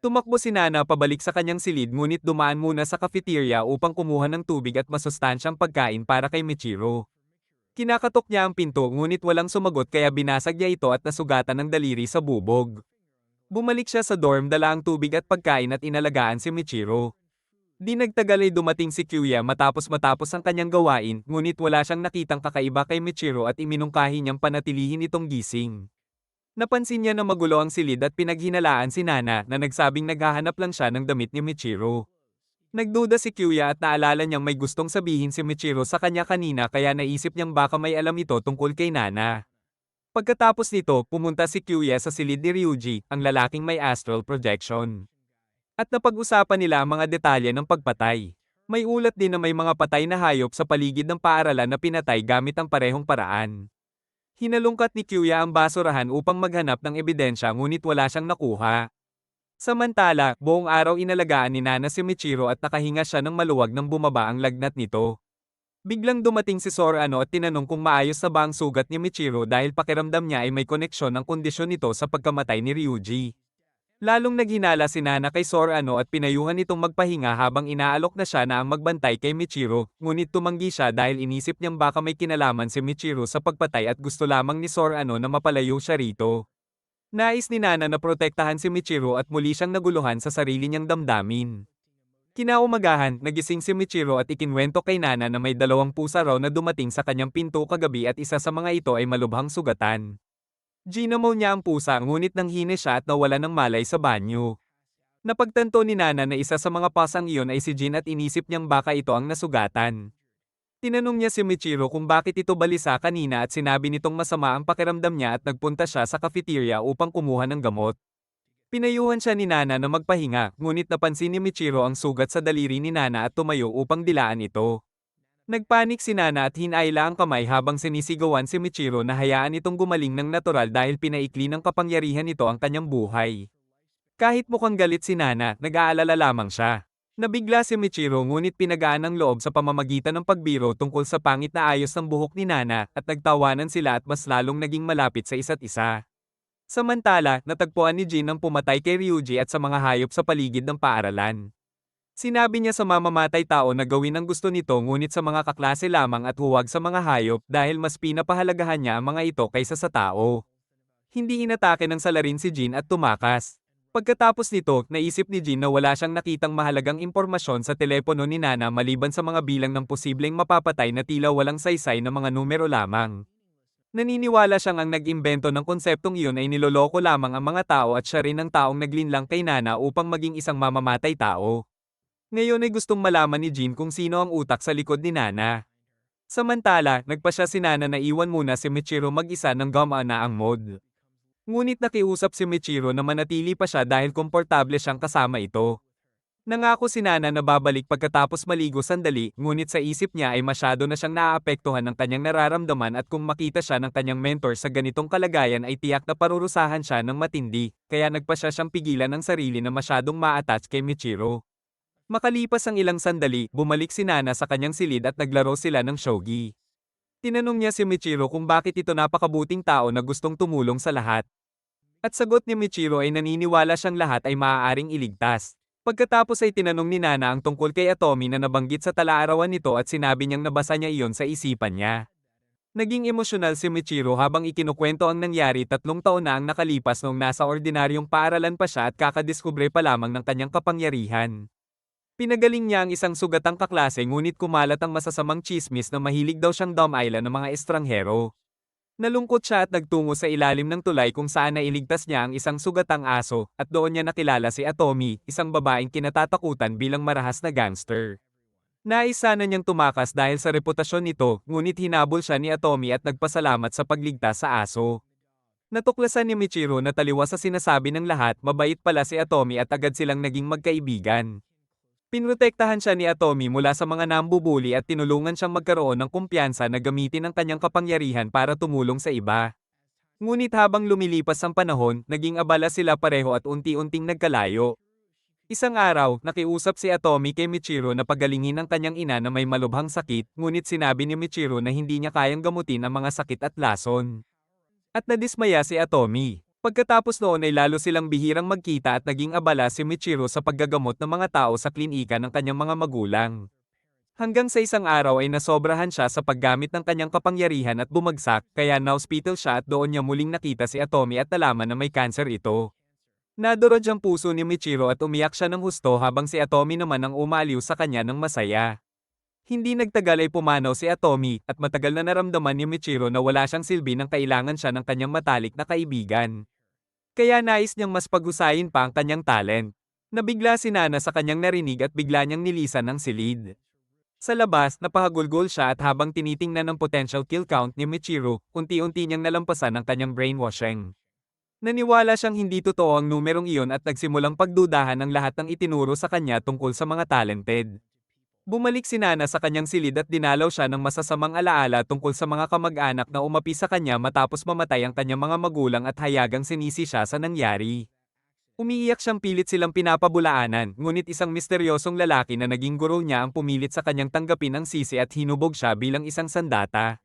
Tumakbo si Nana pabalik sa kanyang silid ngunit dumaan muna sa cafeteria upang kumuha ng tubig at masustansyang pagkain para kay Michiro. Kinakatok niya ang pinto ngunit walang sumagot kaya binasag niya ito at nasugatan ng daliri sa bubog. Bumalik siya sa dorm dala ang tubig at pagkain at inalagaan si Michiro. Di nagtagal ay dumating si Kyuya matapos ang kanyang gawain ngunit wala siyang nakitang kakaiba kay Michiro at iminungkahi niyang panatilihin itong gising. Napansin niya na magulo ang silid at pinaghinalaan si Nana na nagsabing naghahanap lang siya ng damit ni Michiro. Nagduda si Kyuya at naalala niyang may gustong sabihin si Michiro sa kanya kanina kaya naisip niyang baka may alam ito tungkol kay Nana. Pagkatapos nito, pumunta si Kyuya sa silid ni Ryuji, ang lalaking may astral projection. At napag-usapan nila ang mga detalye ng pagpatay. May ulat din na may mga patay na hayop sa paligid ng paaralan na pinatay gamit ang parehong paraan. Hinalungkat ni Kyuya ang basurahan upang maghanap ng ebidensya ngunit wala siyang nakuha. Samantala, buong araw inalagaan ni Nana si Michiro at nakahinga siya ng maluwag nang bumaba ang lagnat nito. Biglang dumating si Sorano at tinanong kung maayos na ba ang sugat ni Michiro dahil pakiramdam niya ay may koneksyon ang kondisyon nito sa pagkamatay ni Ryuji. Lalong naghinala si Nana kay Sorano at pinayuhan itong magpahinga habang inaalok na siya na ang magbantay kay Michiro, ngunit tumanggi siya dahil inisip niyang baka may kinalaman si Michiro sa pagpatay at gusto lamang ni Sorano na mapalayo siya rito. Nais ni Nana na protektahan si Michiro at muli siyang naguluhan sa sarili niyang damdamin. Kinaumagahan, nagising si Michiro at ikinwento kay Nana na may 2 pusa raw na dumating sa kanyang pinto kagabi at isa sa mga ito ay malubhang sugatan. Ginamo niya ang pusa ngunit nanghine siya at nawala ng malay sa banyo. Napagtanto ni Nana na isa sa mga pasang iyon ay si Jin at inisip niyang baka ito ang nasugatan. Tinanong niya si Michiro kung bakit ito balisa kanina at sinabi nitong masama ang pakiramdam niya at nagpunta siya sa cafeteria upang kumuha ng gamot. Pinayuhan siya ni Nana na magpahinga, ngunit napansin ni Michiro ang sugat sa daliri ni Nana at tumayo upang dilaan ito. Nagpanik si Nana at hinayla ang kamay habang sinisigawan si Michiro na hayaan itong gumaling ng natural dahil pinaikli ng kapangyarihan nito ang kanyang buhay. Kahit mukhang galit si Nana, nag-aalala lamang siya. Nabigla si Michiro ngunit pinagaan ang loob sa pamamagitan ng pagbiro tungkol sa pangit na ayos ng buhok ni Nana at nagtawanan sila at mas lalong naging malapit sa isa't isa. Samantala, natagpuan ni Jin ang pumatay kay Ryuji at sa mga hayop sa paligid ng paaralan. Sinabi niya sa mamamatay tao na gawin ang gusto nito ngunit sa mga kaklase lamang at huwag sa mga hayop dahil mas pinapahalagahan niya ang mga ito kaysa sa tao. Hindi inatake ng salarin si Jin at tumakas. Pagkatapos nito, naisip ni Jin na wala siyang nakitang mahalagang impormasyon sa telepono ni Nana maliban sa mga bilang ng posibleng mapapatay na tila walang saysay na mga numero lamang. Naniniwala siyang ang nag-imbento ng konseptong iyon ay niloloko lamang ang mga tao at siya rin ang taong naglinlang kay Nana upang maging isang mamamatay tao. Ngayon ay gustong malaman ni Jin kung sino ang utak sa likod ni Nana. Samantala, nagpasya si Nana na iwan muna si Michiro mag-isa ng gumana ang mod. Ngunit nakiusap si Michiro na manatili pa siya dahil komportable siyang kasama ito. Nangako si Nana na babalik pagkatapos maligo sandali, ngunit sa isip niya ay masyado na siyang naaapektuhan ng kanyang nararamdaman at kung makita siya ng kanyang mentor sa ganitong kalagayan ay tiyak na parurusahan siya ng matindi, kaya nagpasya siyang pigilan ang sarili na masyadong ma-attach kay Michiro. Makalipas ang ilang sandali, bumalik si Nana sa kanyang silid at naglaro sila ng shogi. Tinanong niya si Michiro kung bakit ito napakabuting tao na gustong tumulong sa lahat. At sagot ni Michiro ay naniniwala siyang lahat ay maaaring iligtas. Pagkatapos ay tinanong ni Nana ang tungkol kay Atomi na nabanggit sa talaarawan nito at sinabi niyang nabasa niya iyon sa isipan niya. Naging emosyonal si Michiro habang ikinukwento ang nangyari 3 taon na ang nakalipas noong nasa ordinaryong paaralan pa siya at kakadiskubre pa lamang ng kanyang kapangyarihan. Pinagaling niya ang isang sugatang kaklase ngunit kumalat ang masasamang chismis na mahilig daw siyang dumaila ng mga estranghero. Nalungkot siya at nagtungo sa ilalim ng tulay kung saan nailigtas niya ang isang sugatang aso, at doon niya nakilala si Atomi, isang babaeng kinatatakutan bilang marahas na gangster. Nais sana niyang tumakas dahil sa reputasyon nito, ngunit hinabol siya ni Atomi at nagpasalamat sa pagligtas sa aso. Natuklasan ni Michiro na taliwas sa sinasabi ng lahat, mabait pala si Atomi at agad silang naging magkaibigan. Pinrotektahan siya ni Atomi mula sa mga nambubuli at tinulungan siyang magkaroon ng kumpiyansa na gamitin ang kanyang kapangyarihan para tumulong sa iba. Ngunit habang lumilipas ang panahon, naging abala sila pareho at unti-unting nagkalayo. Isang araw, nakiusap si Atomi kay Michiro na pagalingin ang kanyang ina na may malubhang sakit, ngunit sinabi ni Michiro na hindi niya kayang gamutin ang mga sakit at lason. At nadismaya si Atomi. Pagkatapos noon ay lalo silang bihirang magkita at naging abala si Michiro sa paggagamot ng mga tao sa klinika ng kanyang mga magulang. Hanggang sa isang araw ay nasobrahan siya sa paggamit ng kanyang kapangyarihan at bumagsak, kaya na-hospital siya at doon niya muling nakita si Atomi at nalaman na may cancer ito. Nadurog ang puso ni Michiro at umiyak siya ng husto habang si Atomi naman ang umaliw sa kanya ng masaya. Hindi nagtagal ay pumanaw si Atomi at matagal na naramdaman ni Michiro na wala siyang silbi nang kailangan siya ng kanyang matalik na kaibigan. Kaya nais niyang mas paghusayin pa ang kanyang talent. Nabigla si Nana sa kanyang narinig at bigla niyang nilisan ng silid. Sa labas, napahagulgol siya at habang tinitingnan ng potential kill count ni Michiro, unti-unti niyang nalampasan ang kanyang brainwashing. Naniwala siyang hindi totoo ang numerong iyon at nagsimulang pagdudahan ng lahat ng itinuro sa kanya tungkol sa mga talented. Bumalik si Nana sa kanyang silid at dinalaw siya ng masasamang alaala tungkol sa mga kamag-anak na umapi sa kanya matapos mamatay ang kanyang mga magulang at hayagang sinisi siya sa nangyari. Umiiyak siyang pilit silang pinapabulaanan, ngunit isang misteryosong lalaki na naging guro niya ang pumilit sa kanyang tanggapin ang sisi at hinubog siya bilang isang sandata.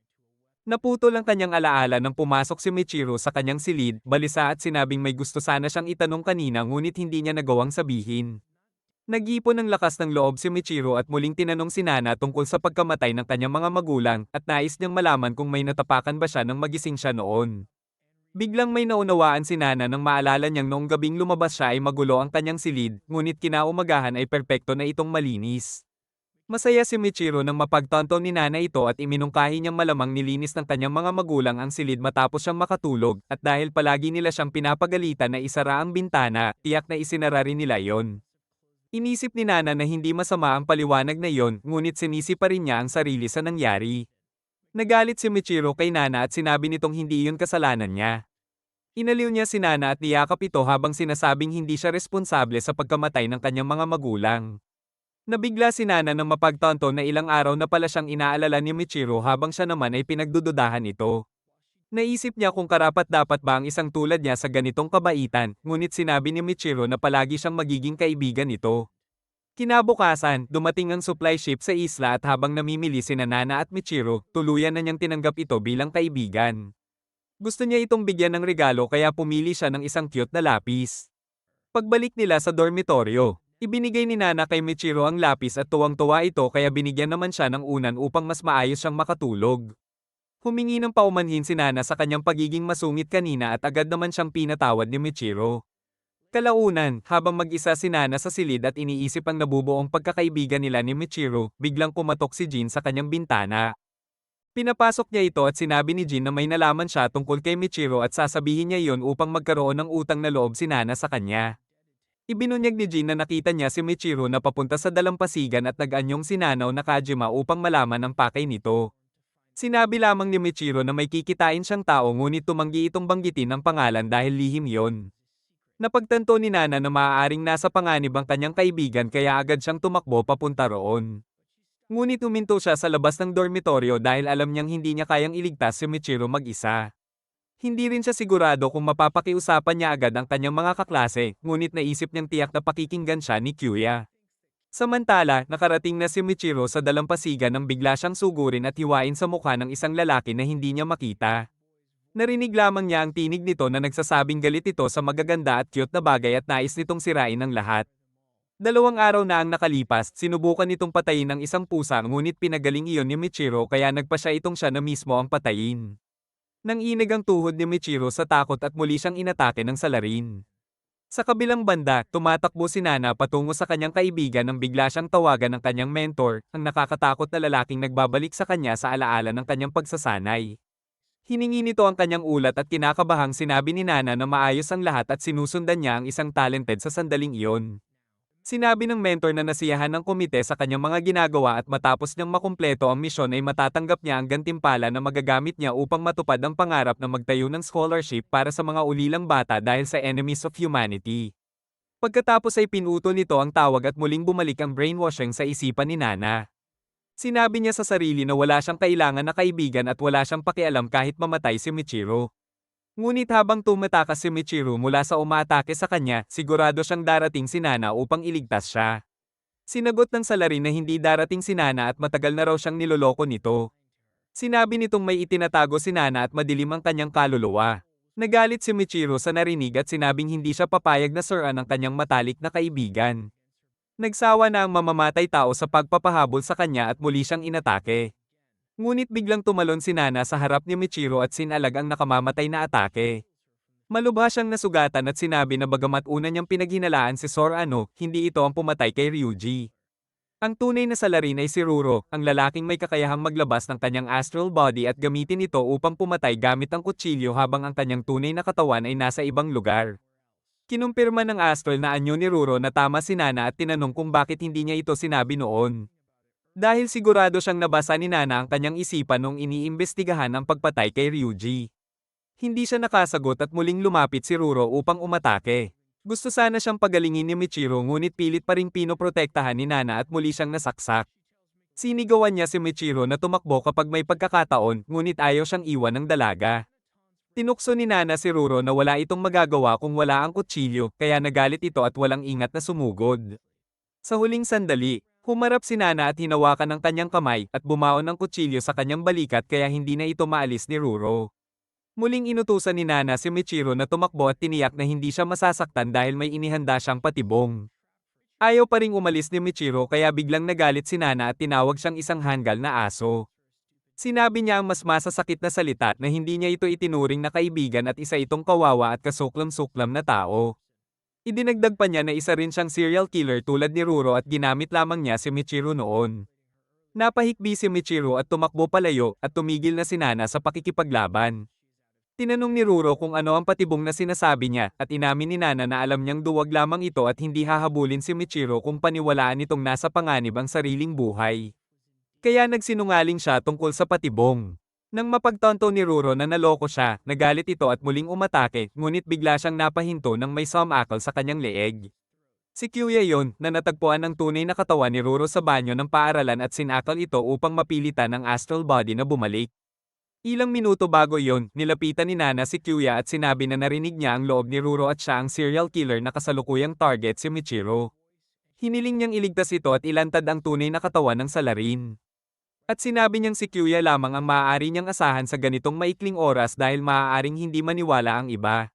Naputol ang kanyang alaala nang pumasok si Michiro sa kanyang silid, balisa at sinabing may gusto sana siyang itanong kanina ngunit hindi niya nagawang sabihin. Nag-ipon ng lakas ng loob si Michiro at muling tinanong si Nana tungkol sa pagkamatay ng kanyang mga magulang at nais niyang malaman kung may natapakan ba siya nang magising siya noon. Biglang may naunawaan si Nana nang maalala niyang noong gabing lumabas siya ay magulo ang kanyang silid, ngunit kinaumagahan ay perpekto na itong malinis. Masaya si Michiro nang mapagtanto ni Nana ito at iminungkahi niyang malamang nilinis ng kanyang mga magulang ang silid matapos siyang makatulog, at dahil palagi nila siyang pinapagalitan na isara ang bintana, tiyak na isinara rin nila yon. Inisip ni Nana na hindi masama ang paliwanag na yon, ngunit sinisi pa rin niya ang sarili sa nangyari. Nagalit si Michiro kay Nana at sinabi nitong hindi iyon kasalanan niya. Inaliw niya si Nana at niyakap ito habang sinasabing hindi siya responsable sa pagkamatay ng kanyang mga magulang. Nabigla si Nana nang mapagtanto na ilang araw na pala siyang inaalala ni Michiro habang siya naman ay pinagdududahan ito. Naisip niya kung karapat-dapat ba ang isang tulad niya sa ganitong kabaitan, ngunit sinabi ni Michiro na palagi siyang magiging kaibigan nito. Kinabukasan, dumating ang supply ship sa isla at habang namimili sina Nana at Michiro, tuluyan na niyang tinanggap ito bilang kaibigan. Gusto niya itong bigyan ng regalo kaya pumili siya ng isang cute na lapis. Pagbalik nila sa dormitoryo, ibinigay ni Nana kay Michiro ang lapis at tuwang-tuwa ito kaya binigyan naman siya ng unan upang mas maayos siyang makatulog. Humingi ng paumanhin si Nana sa kanyang pagiging masungit kanina at agad naman siyang pinatawad ni Michiro. Kalaunan, habang mag-isa si Nana sa silid at iniisip ang nabubuong pagkakaibigan nila ni Michiro, biglang pumatok si Jin sa kanyang bintana. Pinapasok niya ito at sinabi ni Jin na may nalaman siya tungkol kay Michiro at sasabihin niya iyon upang magkaroon ng utang na loob si Nana sa kanya. Ibinunyag ni Jin na nakita niya si Michiro na papunta sa dalampasigan at nag-anyong sinanaw na Kajima upang malaman ang pakay nito. Sinabi lamang ni Michiro na may kikitain siyang tao ngunit tumanggi itong banggitin ang pangalan dahil lihim yon. Napagtanto ni Nana na maaaring nasa panganib ang kanyang kaibigan kaya agad siyang tumakbo papunta roon. Ngunit huminto siya sa labas ng dormitoryo dahil alam niyang hindi niya kayang iligtas si Michiro mag-isa. Hindi rin siya sigurado kung mapapakiusapan niya agad ang kanyang mga kaklase, ngunit naisip niyang tiyak na pakikinggan siya ni Kyuya. Samantala, nakarating na si Michiro sa dalampasigan nang bigla siyang sugurin at hiwain sa mukha ng isang lalaki na hindi niya makita. Narinig lamang niya ang tinig nito na nagsasabing galit ito sa magaganda at cute na bagay at nais nitong sirain ang lahat. 2 araw na ang nakalipas, sinubukan nitong patayin ang isang pusa ngunit pinagaling iyon ni Michiro kaya nagpasya itong siya na mismo ang patayin. Nanginig ang tuhod ni Michiro sa takot at muli siyang inatake ng salarin. Sa kabilang banda, tumatakbo si Nana patungo sa kanyang kaibigan nang bigla siyang tawagan ng kanyang mentor, ang nakakatakot na lalaking nagbabalik sa kanya sa alaala ng kanyang pagsasanay. Hiningi nito ang kanyang ulat at kinakabahang sinabi ni Nana na maayos ang lahat at sinusundan niya ang isang talented sa sandaling iyon. Sinabi ng mentor na nasiyahan ng komite sa kanyang mga ginagawa at matapos niyang makumpleto ang misyon ay matatanggap niya ang gantimpala na magagamit niya upang matupad ang pangarap na magtayo ng scholarship para sa mga ulilang bata dahil sa enemies of humanity. Pagkatapos ay pinutol nito ang tawag at muling bumalik ang brainwashing sa isipan ni Nana. Sinabi niya sa sarili na wala siyang kailangan na kaibigan at wala siyang pakialam kahit mamatay si Michiro. Ngunit habang tumatakas si Michiro mula sa umaatake sa kanya, sigurado siyang darating si Nana upang iligtas siya. Sinagot ng salarin na hindi darating si Nana at matagal na raw siyang niloloko nito. Sinabi nitong may itinatago si Nana at madilim ang kanyang kaluluwa. Nagalit si Michiro sa narinig at sinabing hindi siya papayag na suran ang kanyang matalik na kaibigan. Nagsawa na ang mamamatay tao sa pagpapahabol sa kanya at muli siyang inatake. Ngunit biglang tumalon si Nana sa harap ni Michiro at sinalag ang nakamamatay na atake. Malubha siyang nasugatan at sinabi na bagamat una niyang pinaghinalaan si Sorano, hindi ito ang pumatay kay Ryuji. Ang tunay na salarin ay si Ruro, ang lalaking may kakayahang maglabas ng kanyang astral body at gamitin ito upang pumatay gamit ang kutsilyo habang ang kanyang tunay na katawan ay nasa ibang lugar. Kinumpirma ng astral na anyo ni Ruro na tama si Nana at tinanong kung bakit hindi niya ito sinabi noon. Dahil sigurado siyang nabasa ni Nana ang kanyang isipan nung iniimbestigahan ang pagpatay kay Ryuji. Hindi siya nakasagot at muling lumapit si Ruro upang umatake. Gusto sana siyang pagalingin ni Michiro ngunit pilit pa ring pinoprotektahan ni Nana at muli siyang nasaksak. Sinigawan niya si Michiro na tumakbo kapag may pagkakataon ngunit ayaw siyang iwan ng dalaga. Tinukso ni Nana si Ruro na wala itong magagawa kung wala ang kutsilyo kaya nagalit ito at walang ingat na sumugod. Sa huling sandali, Humarap si Nana at hinawakan ang kanyang kamay at bumaon ng kutsilyo sa kanyang balikat kaya hindi na ito maalis ni Ruro. Muling inutusan ni Nana si Michiro na tumakbo at tiniyak na hindi siya masasaktan dahil may inihanda siyang patibong. Ayaw pa ring umalis ni Michiro kaya biglang nagalit si Nana at tinawag siyang isang hanggal na aso. Sinabi niya ang mas masasakit na salita na hindi niya ito itinuring na kaibigan at isa itong kawawa at kasuklam-suklam na tao. Idinagdag pa niya na isa rin siyang serial killer tulad ni Ruro at ginamit lamang niya si Michiro noon. Napahikbi si Michiro at tumakbo palayo at tumigil na si Nana sa pakikipaglaban. Tinanong ni Ruro kung ano ang patibong na sinasabi niya at inamin ni Nana na alam niyang duwag lamang ito at hindi hahabulin si Michiro kung paniwalaan itong nasa panganib ang sariling buhay. Kaya nagsinungaling siya tungkol sa patibong. Nang mapagtanto ni Ruro na naloko siya, nagalit ito at muling umatake, ngunit bigla siyang napahinto nang may sumakal sa kanyang leeg. Si Kyuya yon na natagpuan ng tunay na katawan ni Ruro sa banyo ng paaralan at sinakal ito upang mapilitan ang astral body na bumalik. Ilang minuto bago yon, nilapitan ni Nana si Kyuya at sinabi na narinig niya ang loob ni Ruro at siya ang serial killer na kasalukuyang target si Michiro. Hiniling niyang iligtas ito at ilantad ang tunay na katawan ng salarin. At sinabi niyang si Kyuya lamang ang maaari niyang asahan sa ganitong maikling oras dahil maaaring hindi maniwala ang iba.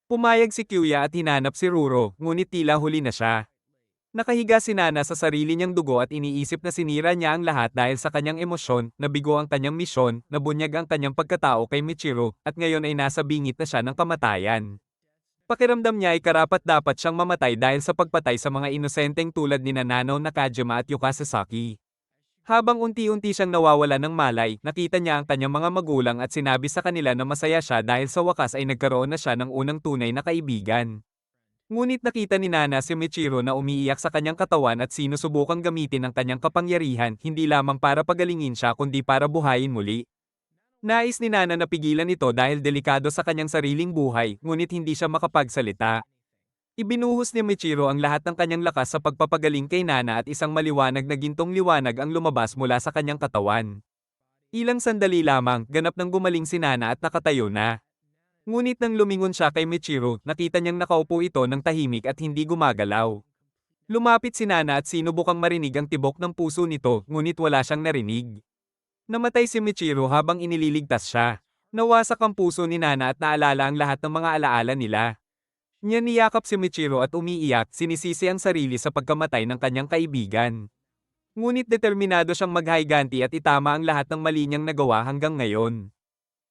Pumayag si Kyuya at hinanap si Ruro, ngunit tila huli na siya. Nakahiga si Nana sa sarili niyang dugo at iniisip na sinira niya ang lahat dahil sa kanyang emosyon, nabigo ang kanyang misyon, nabunyag ang kanyang pagkatao kay Michiro, at ngayon ay nasa bingit na siya ng kamatayan. Pakiramdam niya ay karapat-dapat siyang mamatay dahil sa pagpatay sa mga inosenteng tulad ni Nanao Nakajima at Yuka Sasaki. Habang unti-unti siyang nawawala ng malay, nakita niya ang kanyang mga magulang at sinabi sa kanila na masaya siya dahil sa wakas ay nagkaroon na siya ng unang tunay na kaibigan. Ngunit nakita ni Nana si Michiro na umiiyak sa kanyang katawan at sinusubukang gamitin ang kanyang kapangyarihan hindi lamang para pagalingin siya kundi para buhayin muli. Nais ni Nana na pigilan ito dahil delikado sa kanyang sariling buhay, ngunit hindi siya makapagsalita. Ibinuhos ni Michiro ang lahat ng kanyang lakas sa pagpapagaling kay Nana at isang maliwanag na gintong liwanag ang lumabas mula sa kanyang katawan. Ilang sandali lamang, ganap nang gumaling si Nana at nakatayo na. Ngunit nang lumingon siya kay Michiro, nakita niyang nakaupo ito ng tahimik at hindi gumagalaw. Lumapit si Nana at sinubukang marinig ang tibok ng puso nito, ngunit wala siyang narinig. Namatay si Michiro habang inililigtas siya. Nawasak ang puso ni Nana at naalala ang lahat ng mga alaala nila. Niya niyakap si Michiro at umiiyak, sinisisi ang sarili sa pagkamatay ng kanyang kaibigan. Ngunit determinado siyang maghayganti at itama ang lahat ng mali niyang nagawa hanggang ngayon.